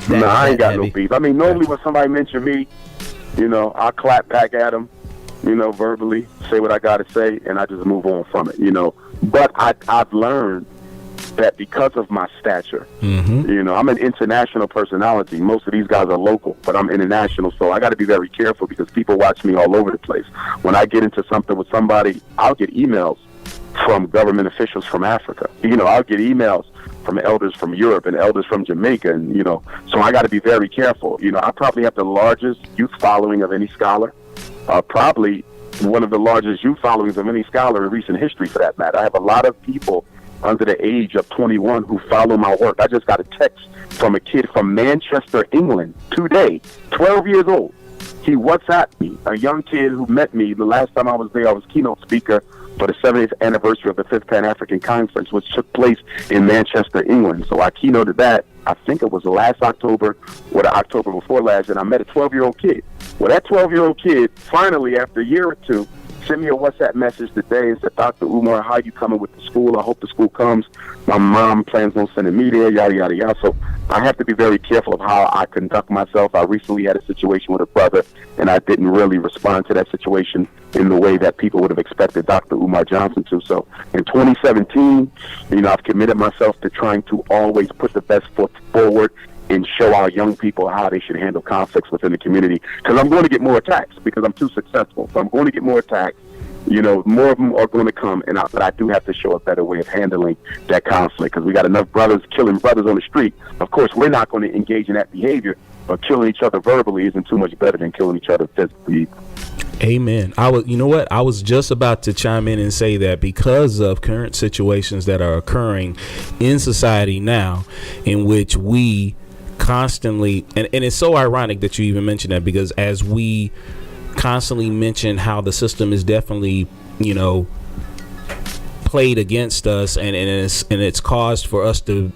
I ain't got heavy. no beef. I mean, normally when somebody mention me, I'll clap back at them, verbally, say what I got to say, and I just move on from it, But I've learned that because of my stature, I'm an international personality. Most of these guys are local, but I'm international, so I got to be very careful because people watch me all over the place. When I get into something with somebody, I'll get emails from government officials from Africa. I'll get emails from elders from Europe and elders from Jamaica, and so I got to be very careful. I probably have the largest youth following of any scholar, probably one of the largest youth followings of any scholar in recent history, for that matter. I have a lot of people under the age of 21 who follow my work. I just got a text from a kid from Manchester, England today, 12 years old. He WhatsApped me, a young kid who met me the last time I was there. I was keynote speaker for the 70th anniversary of the 5th Pan-African Conference, which took place in Manchester, England. So I keynoted that, I think it was last October or the October before last, and I met a 12-year-old kid. Well, that 12-year-old kid, finally, after a year or two, sent me a WhatsApp message today and said, Dr. Umar, how you coming with the school? I hope the school comes. My mom plans on sending me there, yada, yada, yada. So I have to be very careful of how I conduct myself. I recently had a situation with a brother, and I didn't really respond to that situation in the way that people would have expected Dr. Umar Johnson to. So in 2017, I've committed myself to trying to always put the best foot forward and show our young people how they should handle conflicts within the community. Because I'm going to get more attacks because I'm too successful. So I'm going to get more attacks. More of them are going to come, but I do have to show a better way of handling that conflict because we got enough brothers killing brothers on the street. Of course, we're not going to engage in that behavior, but killing each other verbally isn't too much better than killing each other physically. Amen. I was just about to chime in and say that because of current situations that are occurring in society now, in which we constantly, and it's so ironic that you even mentioned that, because as we constantly mention how the system is definitely, played against us, and it's caused for us to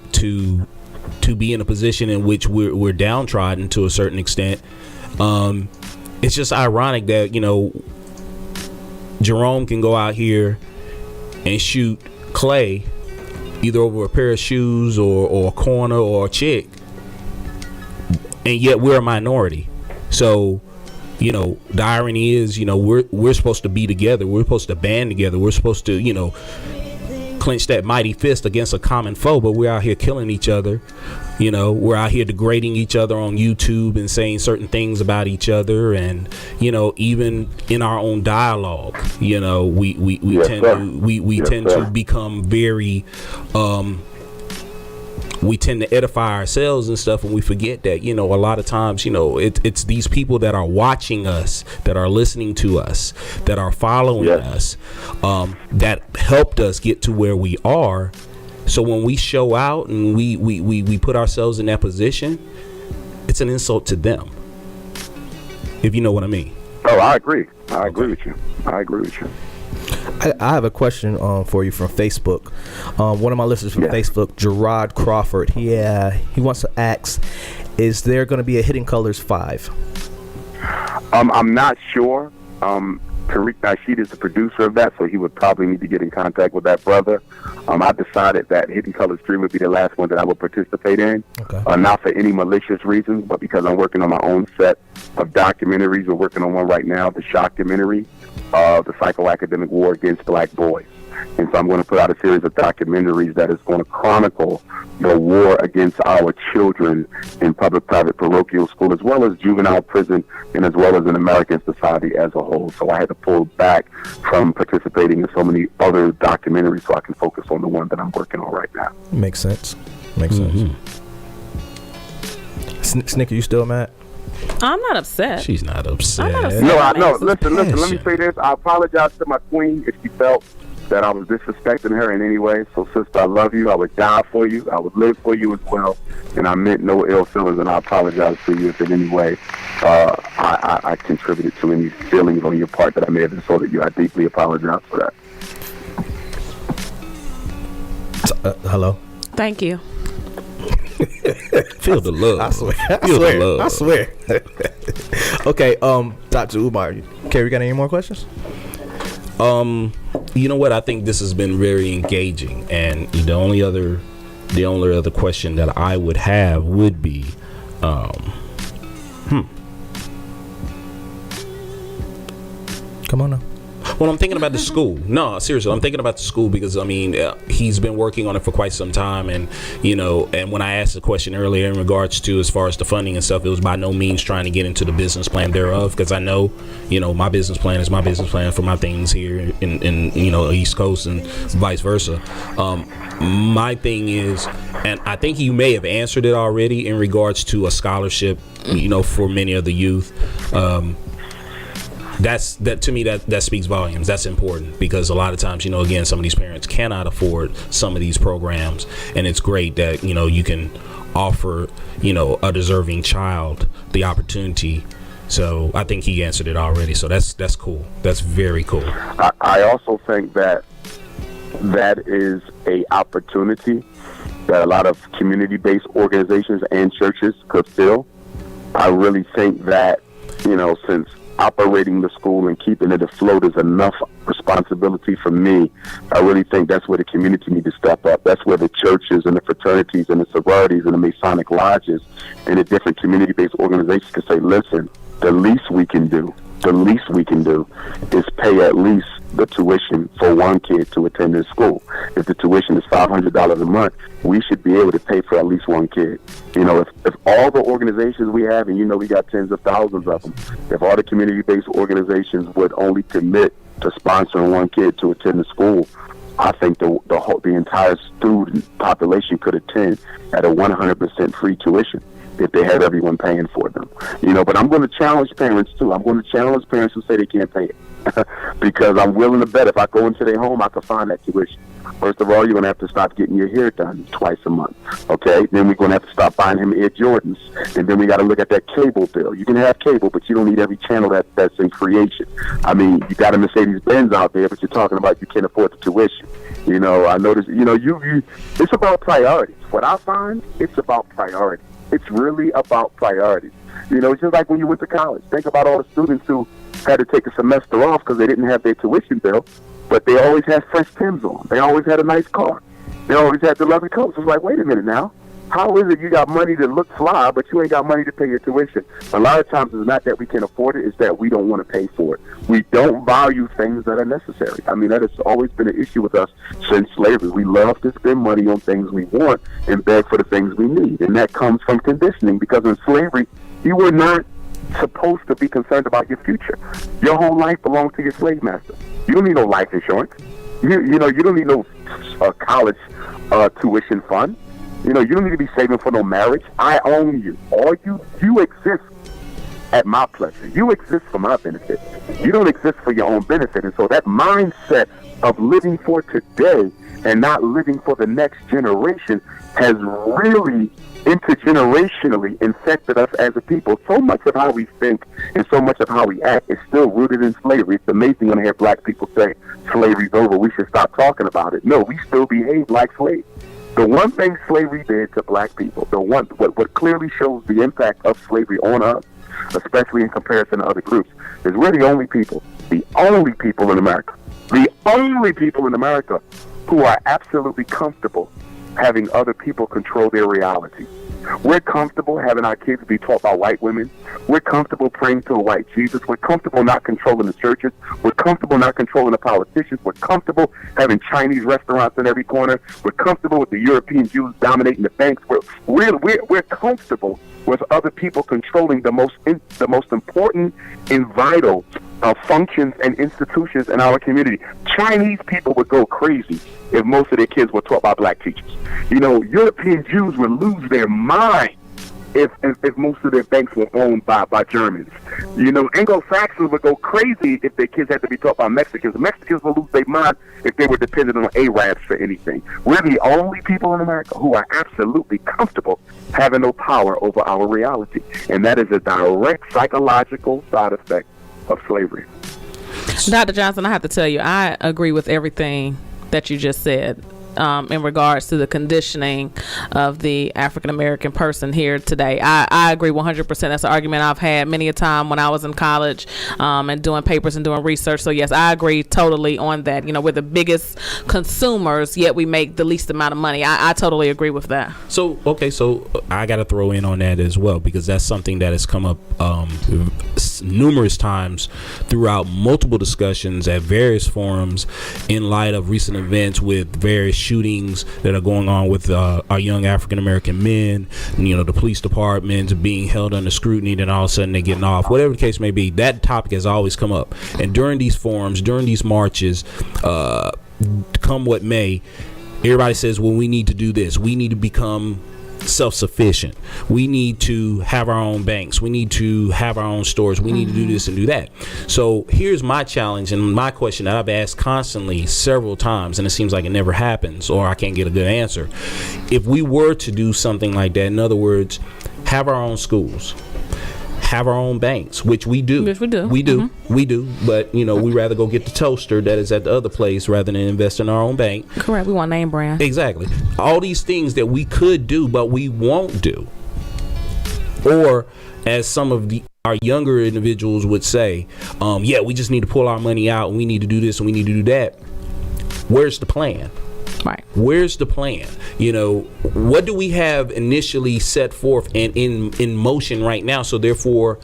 be in a position in which we're downtrodden to a certain extent. It's just ironic that Jerome can go out here and shoot Clay either over a pair of shoes or a corner or a chick, and yet we're a minority. So the irony is, we're supposed to be together. We're supposed to band together. We're supposed to, clench that mighty fist against a common foe, but we're out here killing each other. We're out here degrading each other on YouTube and saying certain things about each other, and even in our own dialogue, we tend to become very we tend to edify ourselves and stuff, and we forget that a lot of times it's these people that are watching us, that are listening to us, that are following us, that helped us get to where we are. So when we show out and we put ourselves in that position, it's an insult to them, if you know what I mean. Oh, I agree. I agree with you. I have a question for you from Facebook. One of my listeners from Facebook, Gerard Crawford, he wants to ask, is there going to be a Hidden Colors 5? I'm not sure. Tariq Nasheed is the producer of that, so he would probably need to get in contact with that brother. I decided that Hidden Colors 3 would be the last one that I would participate in. Okay. Not for any malicious reasons, but because I'm working on my own set of documentaries. We're working on one right now, the Shock documentary, the psychoacademic war against black boys. And so I'm going to put out a series of documentaries that is going to chronicle the war against our children in public-private parochial school, as well as juvenile prison, and as well as in American society as a whole. So I had to pull back from participating in so many other documentaries so I can focus on the one that I'm working on right now. Makes sense. Sense. Snick, are you still mad? I'm not upset. She's not upset. I'm not upset. No, listen, let me say this. I apologize to my queen if she felt that I was disrespecting her in any way. So, sister, I love you. I would die for you. I would live for you as well. And I meant no ill feelings, and I apologize to you if in any way I contributed to any feelings on your part that I may have insulted you. I deeply apologize for that. Hello? Thank you. Feel the love. I swear. Okay, Dr. Umar, Carrie, got any more questions? You know what? I think this has been very engaging, and the only other question that I would have would be, Come on now. Well, I'm thinking about the school. No, seriously, I'm thinking about the school because, I mean, he's been working on it for quite some time. And, and when I asked the question earlier in regards to as far as the funding and stuff, it was by no means trying to get into the business plan thereof, because I know, my business plan is my business plan for my things here in East Coast and vice versa. My thing is, and I think you may have answered it already in regards to a scholarship, for many of the youth. That to me, that speaks volumes. That's important because a lot of times, again, some of these parents cannot afford some of these programs, and it's great that you can offer a deserving child the opportunity. So I think he answered it already. So that's cool. That's very cool. I also think that is a opportunity that a lot of community-based organizations and churches could fill. I really think that since operating the school and keeping it afloat is enough responsibility for me, I really think that's where the community need to step up. That's where the churches and the fraternities and the sororities and the Masonic lodges and the different community-based organizations can say, listen, the least we can do is pay at least the tuition for one kid to attend this school. If the tuition is $500 a month, we should be able to pay for at least one kid. If all the organizations we have, and we got tens of thousands of them, if all the community-based organizations would only commit to sponsoring one kid to attend the school, I think the entire student population could attend at a 100% free tuition if they had everyone paying for them. But I'm going to challenge parents too. I'm going to challenge parents who say they can't pay it. Because I'm willing to bet if I go into their home, I can find that tuition. First of all, you're going to have to stop getting your hair done twice a month. Okay? Then we're going to have to stop buying him Air Jordans. And then we got to look at that cable bill. You can have cable, but you don't need every channel that's in creation. I mean, you got a Mercedes-Benz out there, but you're talking about you can't afford the tuition. I noticed, it's about priorities. What I find, it's about priorities. It's really about priorities. It's just like when you went to college. Think about all the students who had to take a semester off because they didn't have their tuition bill, but they always had fresh Timbs on. They always had a nice car. They always had the lovely coats. It's like, wait a minute now. How is it you got money to look fly, but you ain't got money to pay your tuition? A lot of times it's not that we can afford it, it's that we don't want to pay for it. We don't value things that are necessary. I mean, that has always been an issue with us since slavery. We love to spend money on things we want and beg for the things we need. And that comes from conditioning, because in slavery, you were not supposed to be concerned about your future. Your whole life belonged to your slave master. You don't need no life insurance. You don't need no college tuition fund. You don't need to be saving for no marriage. I own you. You exist at my pleasure. You exist for my benefit. You don't exist for your own benefit. And so that mindset of living for today and not living for the next generation has really intergenerationally infected us as a people. So much of how we think and so much of how we act is still rooted in slavery. It's amazing when I hear black people say slavery's over, we should stop talking about it. No, we still behave like slaves. The one thing slavery did to black people, what clearly shows the impact of slavery on us, especially in comparison to other groups, is we're the only people in America who are absolutely comfortable having other people control their reality. We're comfortable having our kids be taught by white women. We're comfortable praying to a white Jesus. We're comfortable not controlling the churches. We're comfortable not controlling the politicians. We're comfortable having Chinese restaurants in every corner. We're comfortable with the European Jews dominating the banks. We're comfortable with other people controlling the most important and vital functions and institutions in our community. Chinese people would go crazy if most of their kids were taught by black teachers. European Jews would lose their mind if most of their banks were owned by Germans. Anglo-Saxons would go crazy if their kids had to be taught by Mexicans. Mexicans would lose their mind if they were dependent on Arabs for anything. We're the only people in America who are absolutely comfortable having no power over our reality. And that is a direct psychological side effect of slavery. Dr. Johnson, I have to tell you, I agree with everything that you just said. In regards to the conditioning of the African American person here today, I agree 100%. That's an argument I've had many a time when I was in college and doing papers and doing research. So yes, I agree totally on that. We're the biggest consumers, yet we make the least amount of money. I totally agree with that. So I got to throw in on that as well, because that's something that has come up numerous times throughout multiple discussions at various forums in light of recent events with various shootings that are going on with our young African American men, the police departments being held under scrutiny, then all of a sudden they're getting off, whatever the case may be. That topic has always come up, and during these forums, during these marches, come what may, everybody says, well, we need to do this, we need to become self-sufficient, we need to have our own banks, we need to have our own stores, we need to do this and do that. So here's my challenge and my question that I've asked constantly several times, and it seems like it never happens, or I can't get a good answer. If we were to do something like that, in other words, have our own schools, have our own banks, which we do. Yes, we do. We do. But, we rather go get the toaster that is at the other place rather than invest in our own bank. Correct. We want name brand. Exactly. All these things that we could do, but we won't do. Or, as some of our younger individuals would say, we just need to pull our money out, and we need to do this and we need to do that. Where's the plan? Right. Where's the plan? What do we have initially set forth and in motion right now? So therefore,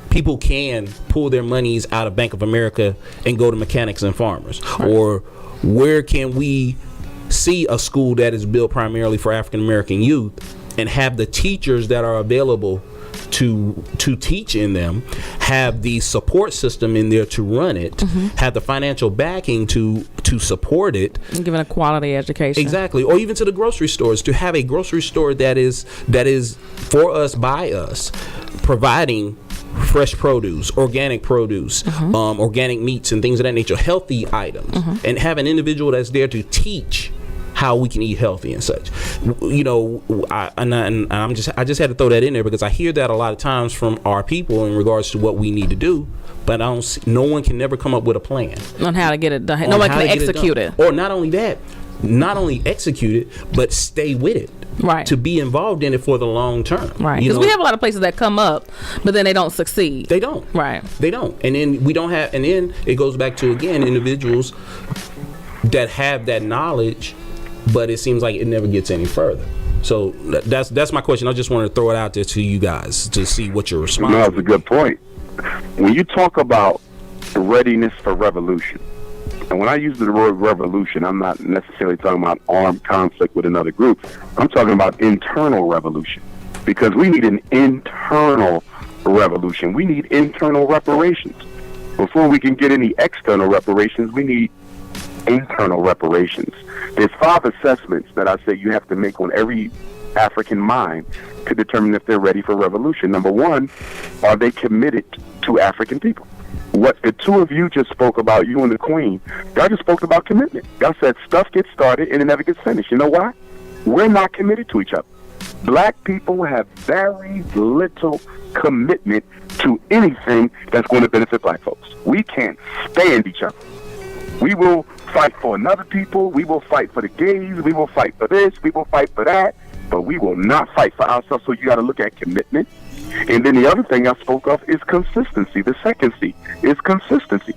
people can pull their monies out of Bank of America and go to mechanics and farmers. Right. Or where can we see a school that is built primarily for African American youth and have the teachers that are available to teach in them, have the support system in there to run it, have the financial backing to support it, and giving a quality education. Exactly. Or even to the grocery stores, to have a grocery store that is for us, by us, providing fresh produce, organic produce, organic meats and things of that nature, healthy items, and have an individual that's there to teach how we can eat healthy and such. I just had to throw that in there because I hear that a lot of times from our people in regards to what we need to do, but no one can never come up with a plan on how to get it done. No one can execute it. Or not only that, not only execute it, but stay with it. Right. To be involved in it for the long term. Right. Because we have a lot of places that come up, but then they don't succeed. They don't. Right. They don't. And then and then it goes back to, again, individuals that have that knowledge, but it seems like it never gets any further. So that's my question. I just wanted to throw it out there to you guys to see what your response. No, that's a good point. When you talk about readiness for revolution, and when I use the word revolution, I'm not necessarily talking about armed conflict with another group. I'm talking about internal revolution, because we need an internal revolution. We need internal reparations. Before we can get any external reparations, we need internal reparations. There's 5 assessments that I say you have to make on every African mind to determine if they're ready for revolution. Number 1, are they committed to African people? What the two of you just spoke about, you and the Queen, y'all just spoke about commitment. Y'all said stuff gets started and it never gets finished. You know why? We're not committed to each other. Black people have very little commitment to anything that's going to benefit black folks. We can't stand each other. We will fight for another people. We will fight for the gays. We will fight for this. We will fight for that. but we will not fight for ourselves. So you got to look at commitment. And then the other thing I spoke of is consistency. The second C is consistency.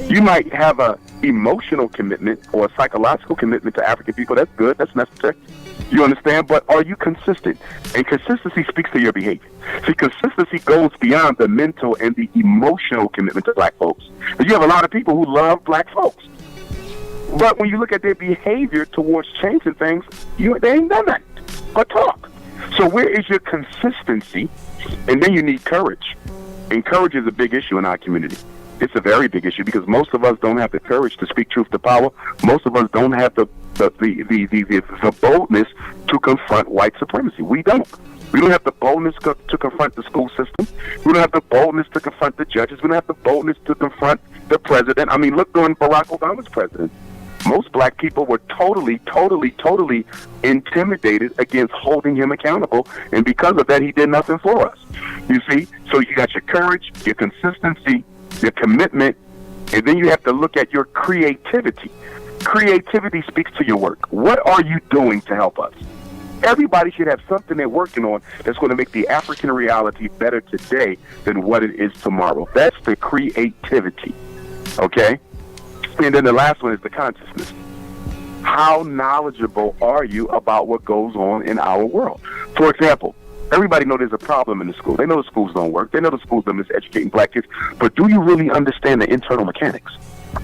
You might have a emotional commitment or a psychological commitment to African people. That's good. That's necessary. You understand? But are you consistent? And consistency speaks to your behavior. See, consistency goes beyond the mental and the emotional commitment to black folks. You have a lot of people who love black folks. But when you look at their behavior towards changing things, they ain't done that but talk. So where is your consistency? And then you need courage. And courage is a big issue in our community. It's a very big issue because most of us don't have the courage to speak truth to power. Most of us don't have the boldness to confront white supremacy. We don't. We don't have the boldness to confront the school system. We don't have the boldness to confront the judges. We don't have the boldness to confront the president. I mean, look during Barack Obama's presidency. Most black people were totally intimidated against holding him accountable. And because of that, he did nothing for us. You see? So you got your courage, your consistency, your commitment, and then you have to look at your creativity. Creativity speaks to your work. What are you doing to help us? Everybody should have something they're working on that's going to make the African reality better today than what it is tomorrow. That's the creativity. Okay? And then the last one is the consciousness. How knowledgeable are you about what goes on in our world? For example, everybody knows there's a problem in the school. They know the schools don't work. They know the schools are miseducating black kids. But do you really understand the internal mechanics?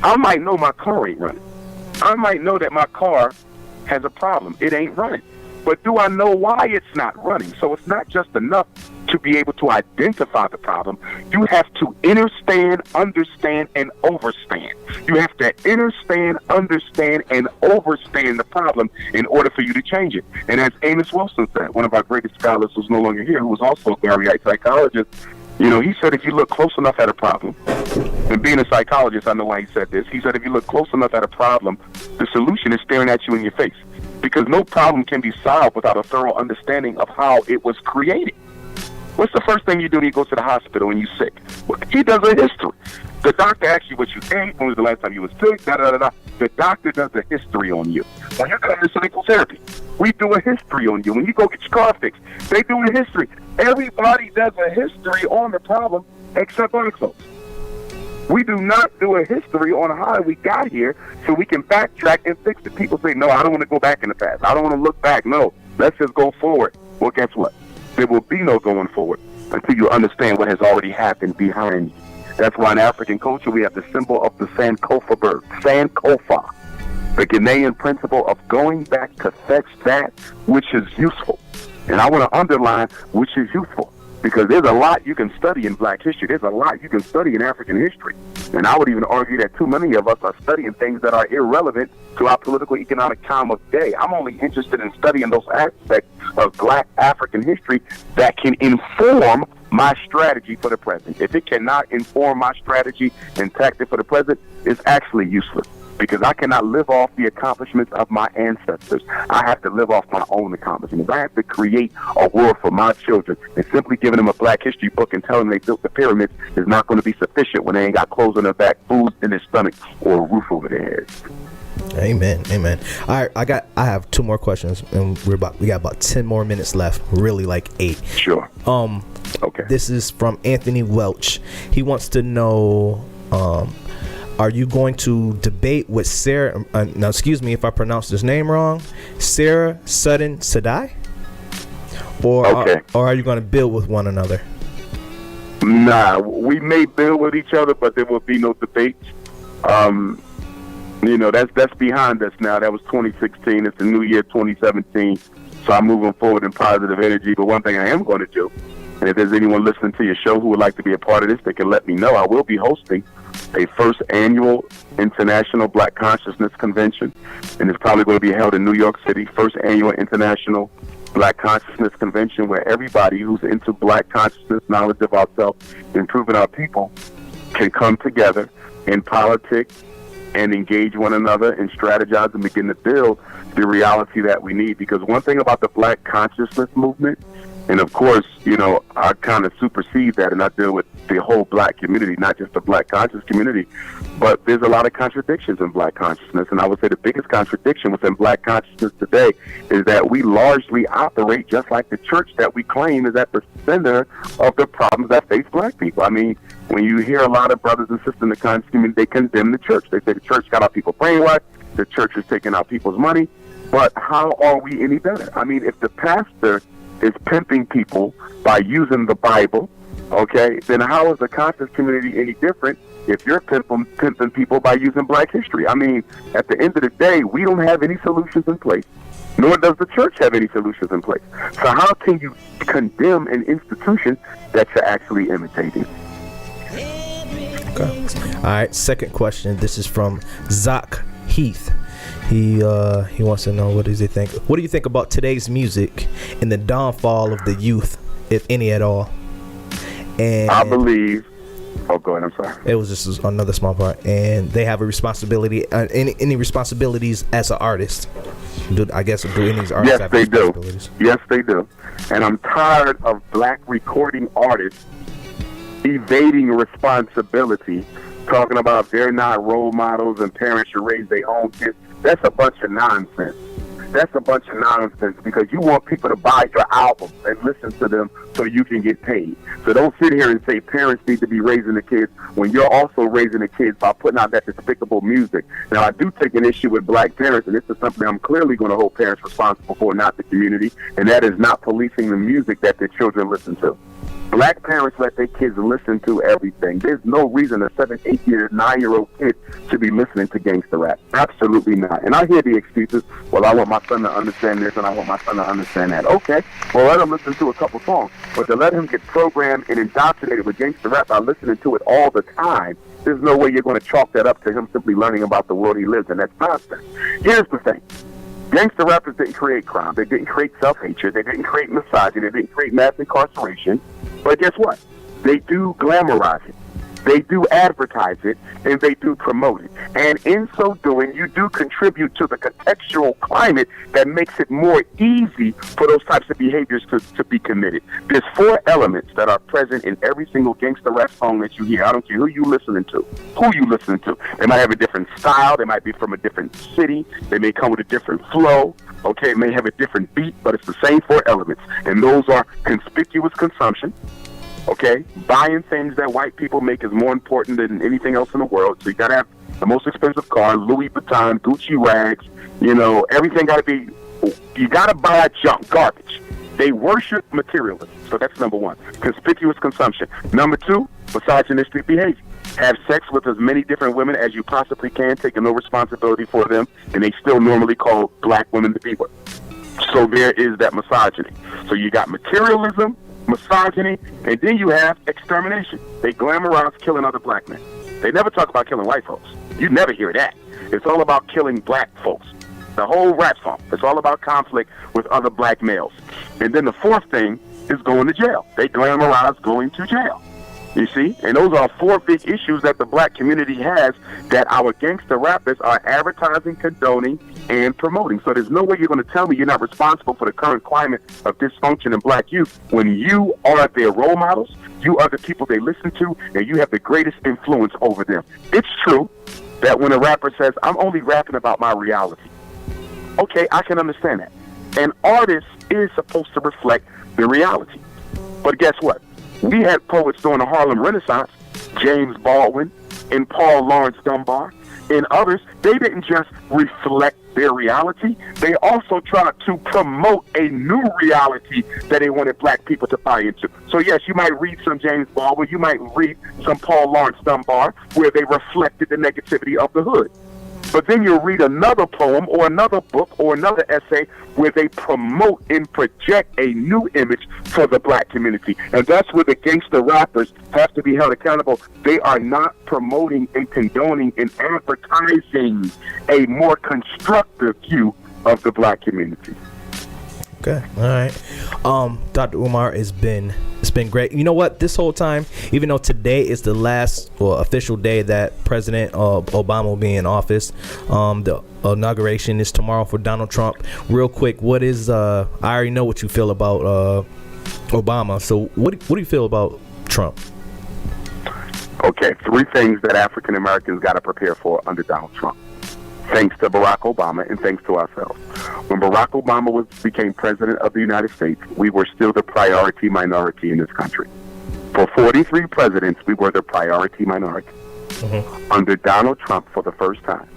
I might know my car ain't running. I might know that my car has a problem. It ain't running. But do I know why it's not running? So it's not just enough to be able to identify the problem. You have to understand, and overstand. You have to understand, and overstand the problem in order for you to change it. And as Amos Wilson said, one of our greatest scholars who's no longer here, who was also a Garyite psychologist, he said if you look close enough at a problem, and being a psychologist, I know why he said this. He said if you look close enough at a problem, the solution is staring at you in your face. Because no problem can be solved without a thorough understanding of how it was created. What's the first thing you do when you go to the hospital when you're sick? Well, he does a history. The doctor asks you what you ate, when was the last time you was sick, da-da-da-da. The doctor does a history on you. When you come to psychotherapy, we do a history on you. When you go get your car fixed, they do a history. Everybody does a history on the problem except black folks. We do not do a history on how we got here so we can backtrack and fix it. People say, no, I don't want to go back in the past. I don't want to look back. No, let's just go forward. Well, guess what? There will be no going forward until you understand what has already happened behind you. That's why in African culture we have the symbol of the Sankofa bird, Sankofa, the Ghanaian principle of going back to fetch that which is useful. And I want to underline which is useful. Because there's a lot you can study in black history. There's a lot you can study in African history. And I would even argue that too many of us are studying things that are irrelevant to our political economic time of day. I'm only interested in studying those aspects of black African history that can inform my strategy for the present. If it cannot inform my strategy and tactic for the present, it's actually useless. Because I cannot live off the accomplishments of my ancestors. I have to live off my own accomplishments. I have to create a world for my children. And simply giving them a black history book and telling them they built the pyramids is not going to be sufficient when they ain't got clothes on their back, food in their stomach, or a roof over their heads. Amen. All right, I have two more questions, and we got about 10 more minutes left. Really, like 8. Sure. Okay. This is from Anthony Welch. He wants to know. Are you going to debate with Sarah? Now, excuse me if I pronounced his name wrong. Sarah Sutton Sadai? Or are you going to build with one another? Nah, we may build with each other, but there will be no debates. That's behind us now. That was 2016. It's the new year, 2017. So I'm moving forward in positive energy. But one thing I am going to do, and if there's anyone listening to your show who would like to be a part of this, they can let me know. I will be hosting a first annual International Black Consciousness Convention, and it's probably going to be held in New York City. First annual International Black Consciousness Convention, where everybody who's into black consciousness, knowledge of ourselves, improving our people, can come together in politics and engage one another and strategize and begin to build the reality that we need. Because one thing about the black consciousness movement And of course, you know, I kind of supersede that, and I deal with the whole black community, not just the black conscious community. But there's a lot of contradictions in black consciousness, and I would say the biggest contradiction within black consciousness today is that we largely operate just like the church that we claim is at the center of the problems that face black people. I mean, when you hear a lot of brothers and sisters in the conscious community, they condemn the church. They say the church got our people brainwashed, the church is taking out people's money. But how are we any better? I mean, if the pastor is pimping people by using the Bible, okay, then how is the conscious community any different if you're pimping people by using black history? I mean, at the end of the day, we don't have any solutions in place, nor does the church have any solutions in place. So how can you condemn an institution that you're actually imitating? Okay. All right, second question. This is from Zach Heath. He wants to know, what does he think? What do you think about today's music and the downfall of the youth, if any at all? And I believe. Oh, go ahead. I'm sorry. It was just another small part. And they have a responsibility. Any responsibilities as an artist? Do any of these artists have responsibilities? Yes, they do. And I'm tired of black recording artists evading responsibility, talking about they're not role models and parents should raise their own kids. That's a bunch of nonsense. That's a bunch of nonsense, because you want people to buy your albums and listen to them so you can get paid. So don't sit here and say parents need to be raising the kids when you're also raising the kids by putting out that despicable music. Now, I do take an issue with black parents, and this is something I'm clearly going to hold parents responsible for, not the community, and that is not policing the music that their children listen to. Black parents let their kids listen to everything. There's no reason a 7, 8-year, 9-year-old kid should be listening to gangster rap. Absolutely not. And I hear the excuses, well, I want my son to understand this and I want my son to understand that. Okay, well, let him listen to a couple songs. But to let him get programmed and indoctrinated with gangster rap by listening to it all the time, there's no way you're going to chalk that up to him simply learning about the world he lives in. That's nonsense. Here's the thing. Gangster rappers didn't create crime. They didn't create self-hatred. They didn't create misogyny. They didn't create mass incarceration. But guess what? They do glamorize it. They do advertise it, and they do promote it. And in so doing, you do contribute to the contextual climate that makes it more easy for those types of behaviors to be committed. There's 4 elements that are present in every single gangster rap song that you hear. I don't care who you listening to. They might have a different style. They might be from a different city. They may come with a different flow. Okay, it may have a different beat, but it's the same 4 elements. And those are conspicuous consumption. Okay, buying things that white people make is more important than anything else in the world. So you got to have the most expensive car, Louis Vuitton, Gucci rags, you know, everything got to be, you got to buy junk, garbage. They worship materialism. So that's number 1, conspicuous consumption. Number 2, misogynistic behavior. Have sex with as many different women as you possibly can, taking no responsibility for them, and they still normally call black women to be with. So there is that misogyny. So you got materialism, misogyny, and then you have extermination. They glamorize killing other black men. They never talk about killing white folks. You never hear that. It's all about killing black folks. The whole rap song, it's all about conflict with other black males. And then the 4th thing is going to jail. They glamorize going to jail. You see? And those are 4 big issues that the black community has that our gangster rappers are advertising, condoning, and promoting. So there's no way you're going to tell me you're not responsible for the current climate of dysfunction in black youth when you are their role models, you are the people they listen to, and you have the greatest influence over them. It's true that when a rapper says, I'm only rapping about my reality. Okay, I can understand that. An artist is supposed to reflect the reality. But guess what? We had poets during the Harlem Renaissance, James Baldwin and Paul Laurence Dunbar and others. They didn't just reflect their reality. They also tried to promote a new reality that they wanted black people to buy into. So yes, you might read some James Baldwin, you might read some Paul Laurence Dunbar where they reflected the negativity of the hood. But then you'll read another poem or another book or another essay where they promote and project a new image for the black community. And that's where the gangster rappers have to be held accountable. They are not promoting and condoning and advertising a more constructive view of the black community. Okay, all right. Dr. Umar, it's been great. You know what? This whole time, even though today is the last official day that President Obama will be in office, the inauguration is tomorrow for Donald Trump. Real quick, what is? I already know what you feel about Obama. So what do you feel about Trump? Okay, 3 things that African Americans got to prepare for under Donald Trump. Thanks to Barack Obama and thanks to ourselves. When Barack Obama became president of the United States, we were still the priority minority in this country. For 43 presidents, we were the priority minority. Under Donald Trump, for the first time,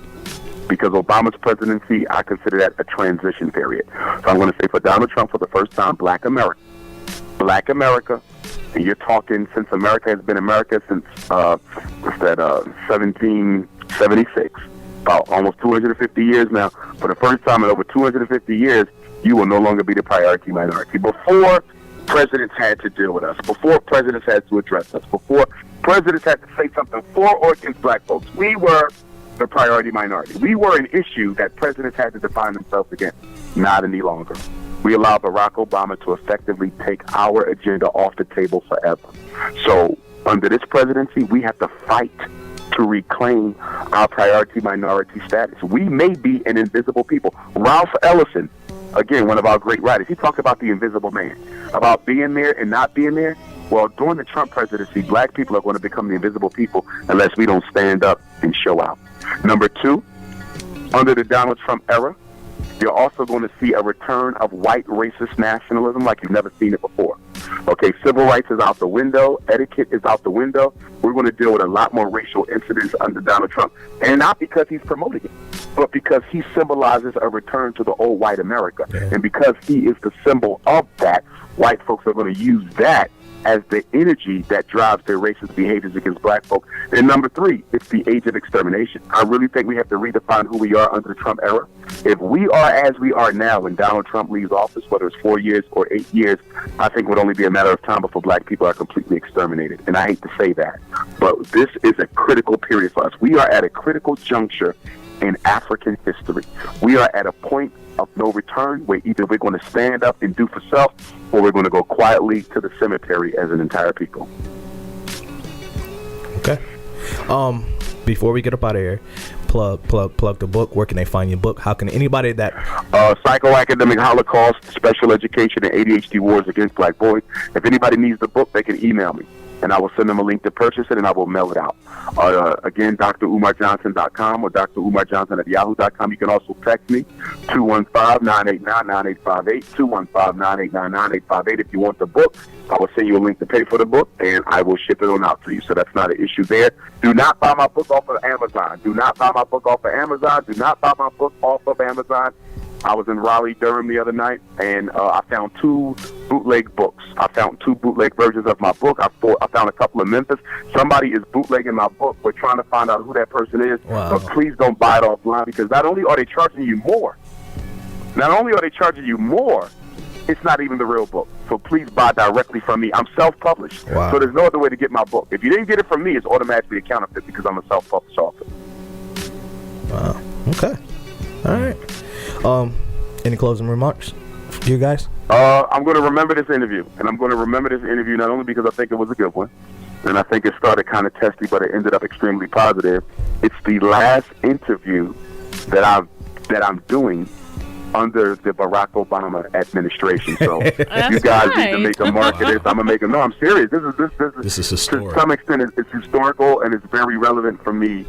because Obama's presidency, I consider that a transition period. So I'm going to say for Donald Trump, for the first time, Black America, and you're talking since America has been America since 1776, about almost 250 years now. For the first time in over 250 years, you will no longer be the priority minority. Before, presidents had to deal with us. Before, presidents had to address us. Before, presidents had to say something for or against black folks. We were the priority minority. We were an issue that presidents had to define themselves against. Not any longer. We allowed Barack Obama to effectively take our agenda off the table forever. So under this presidency, we have to fight to reclaim our priority minority status. We may be an invisible people. Ralph Ellison, again, one of our great writers, he talked about the invisible man, about being there and not being there. Well, during the Trump presidency, black people are going to become the invisible people unless we don't stand up and show out. Number 2, under the Donald Trump era, you're also going to see a return of white racist nationalism like you've never seen it before. Okay, civil rights is out the window. Etiquette is out the window. We're going to deal with a lot more racial incidents under Donald Trump. And not because he's promoting it, but because he symbolizes a return to the old white America. Yeah. And because he is the symbol of that, white folks are going to use that as the energy that drives their racist behaviors against black folk. And number 3, it's the age of extermination. I really think we have to redefine who we are under the Trump era. If we are as we are now when Donald Trump leaves office, whether it's 4 years or 8 years, I think it would only be a matter of time before black people are completely exterminated. And I hate to say that, but this is a critical period for us. We are at a critical juncture in African history. We are at a point of no return where either we're going to stand up and do for self or we're going to go quietly to the cemetery as an entire people. Okay. Before we get up out of here, plug the book. Where can they find your book? How can anybody that Psychoacademic Holocaust, Special Education, and ADHD Wars Against Black Boys. If anybody needs the book, they can email me, and I will send them a link to purchase it, and I will mail it out. Again, drumarjohnson.com or drumarjohnson@yahoo.com. You can also text me, 215-989-9858, 215-989-9858. If you want the book, I will send you a link to pay for the book, and I will ship it on out to you. So that's not an issue there. Do not buy my book off of Amazon. Do not buy my book off of Amazon. Do not buy my book off of Amazon. I was in Raleigh, Durham the other night, and I found 2 bootleg books. I found 2 bootleg versions of my book. I found a couple in Memphis. Somebody is bootlegging my book. We're trying to find out who that person is. Wow. But please don't buy it offline, because not only are they charging you more, it's not even the real book. So please buy directly from me. I'm self-published. Wow. So there's no other way to get my book. If you didn't get it from me, it's automatically a counterfeit because I'm a self-published author. Wow. Okay. All right. Any closing remarks for you guys? I'm going to remember this interview, and I'm going to remember this interview not only because I think it was a good one, and I think it started kind of testy, but it ended up extremely positive. It's the last interview that I'm doing under the Barack Obama administration. So you guys need to make a mark of this. I'm gonna make a. No, I'm serious. This is historic. To some extent, it's historical, and it's very relevant for me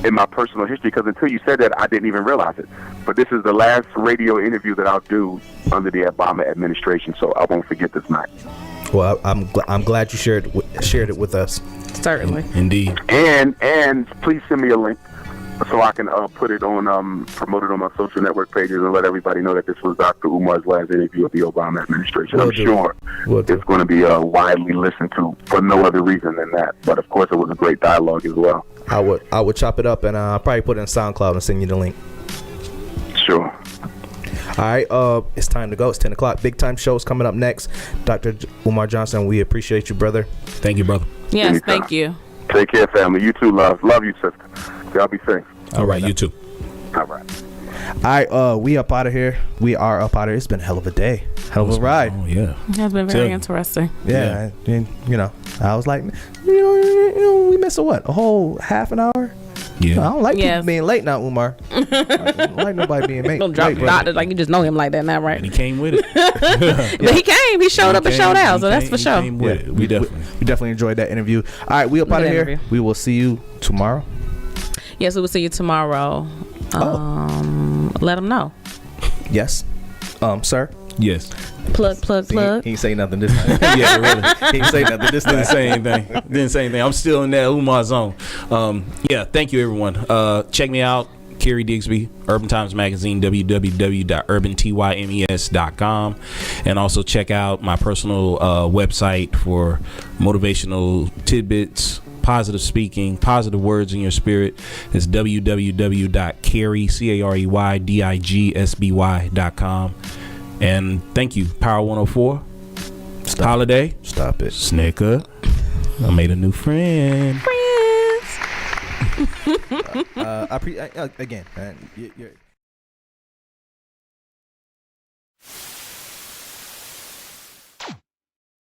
in my personal history, because until you said that, I didn't even realize it. But this is the last radio interview that I'll do under the Obama administration, so I won't forget this night. Well, I'm glad you shared it with us. Certainly. Indeed. And please send me a link so I can put it on, promote it on my social network pages and let everybody know that this was Dr. Umar's last interview with the Obama administration. I'm sure it's going to be widely listened to for no other reason than that. But of course, it was a great dialogue as well. I would chop it up and probably put it in SoundCloud and send you the link. Sure. All right, it's time to go. It's 10 o'clock. Big time shows coming up next. Dr. Umar Johnson, we appreciate you, brother. Thank you, brother. Yes, Anytime. thank you. Take care, family. You too, love. Love you, sister. Y'all be safe. All right, you too. All right. All right, we up out of here. We are up out of here. It's been a hell of a day. Hell of a ride. Oh, yeah. It has been very interesting. Yeah. I was like, we missed a whole half an hour? Yeah. I don't like Yes. people being late now, Umar. I don't like nobody being late. Don't drop late, the brother. doctor like you just know him like that now, right? And he came with it. But he came. He showed up and showed out, so that's for sure. Came with it. We definitely enjoyed that interview. All right, we up out of Good here. interview. We will see you tomorrow. Yes, we will see you tomorrow. Let them know. Yes, sir. Yes. Plug. He ain't say nothing this time. Yeah, really. He ain't say nothing this time. Didn't say anything. I'm still in that Umar zone. Yeah, thank you, everyone. Check me out, Kerry Digsby, Urban Times Magazine, www.urbantymes.com. And also check out my personal website for motivational tidbits, positive speaking, positive words in your spirit. It's www.careydigsby.com. And thank you, Power 104. Holiday. Stop it. Snicker. I made a new friend. Friends. Again, man, you're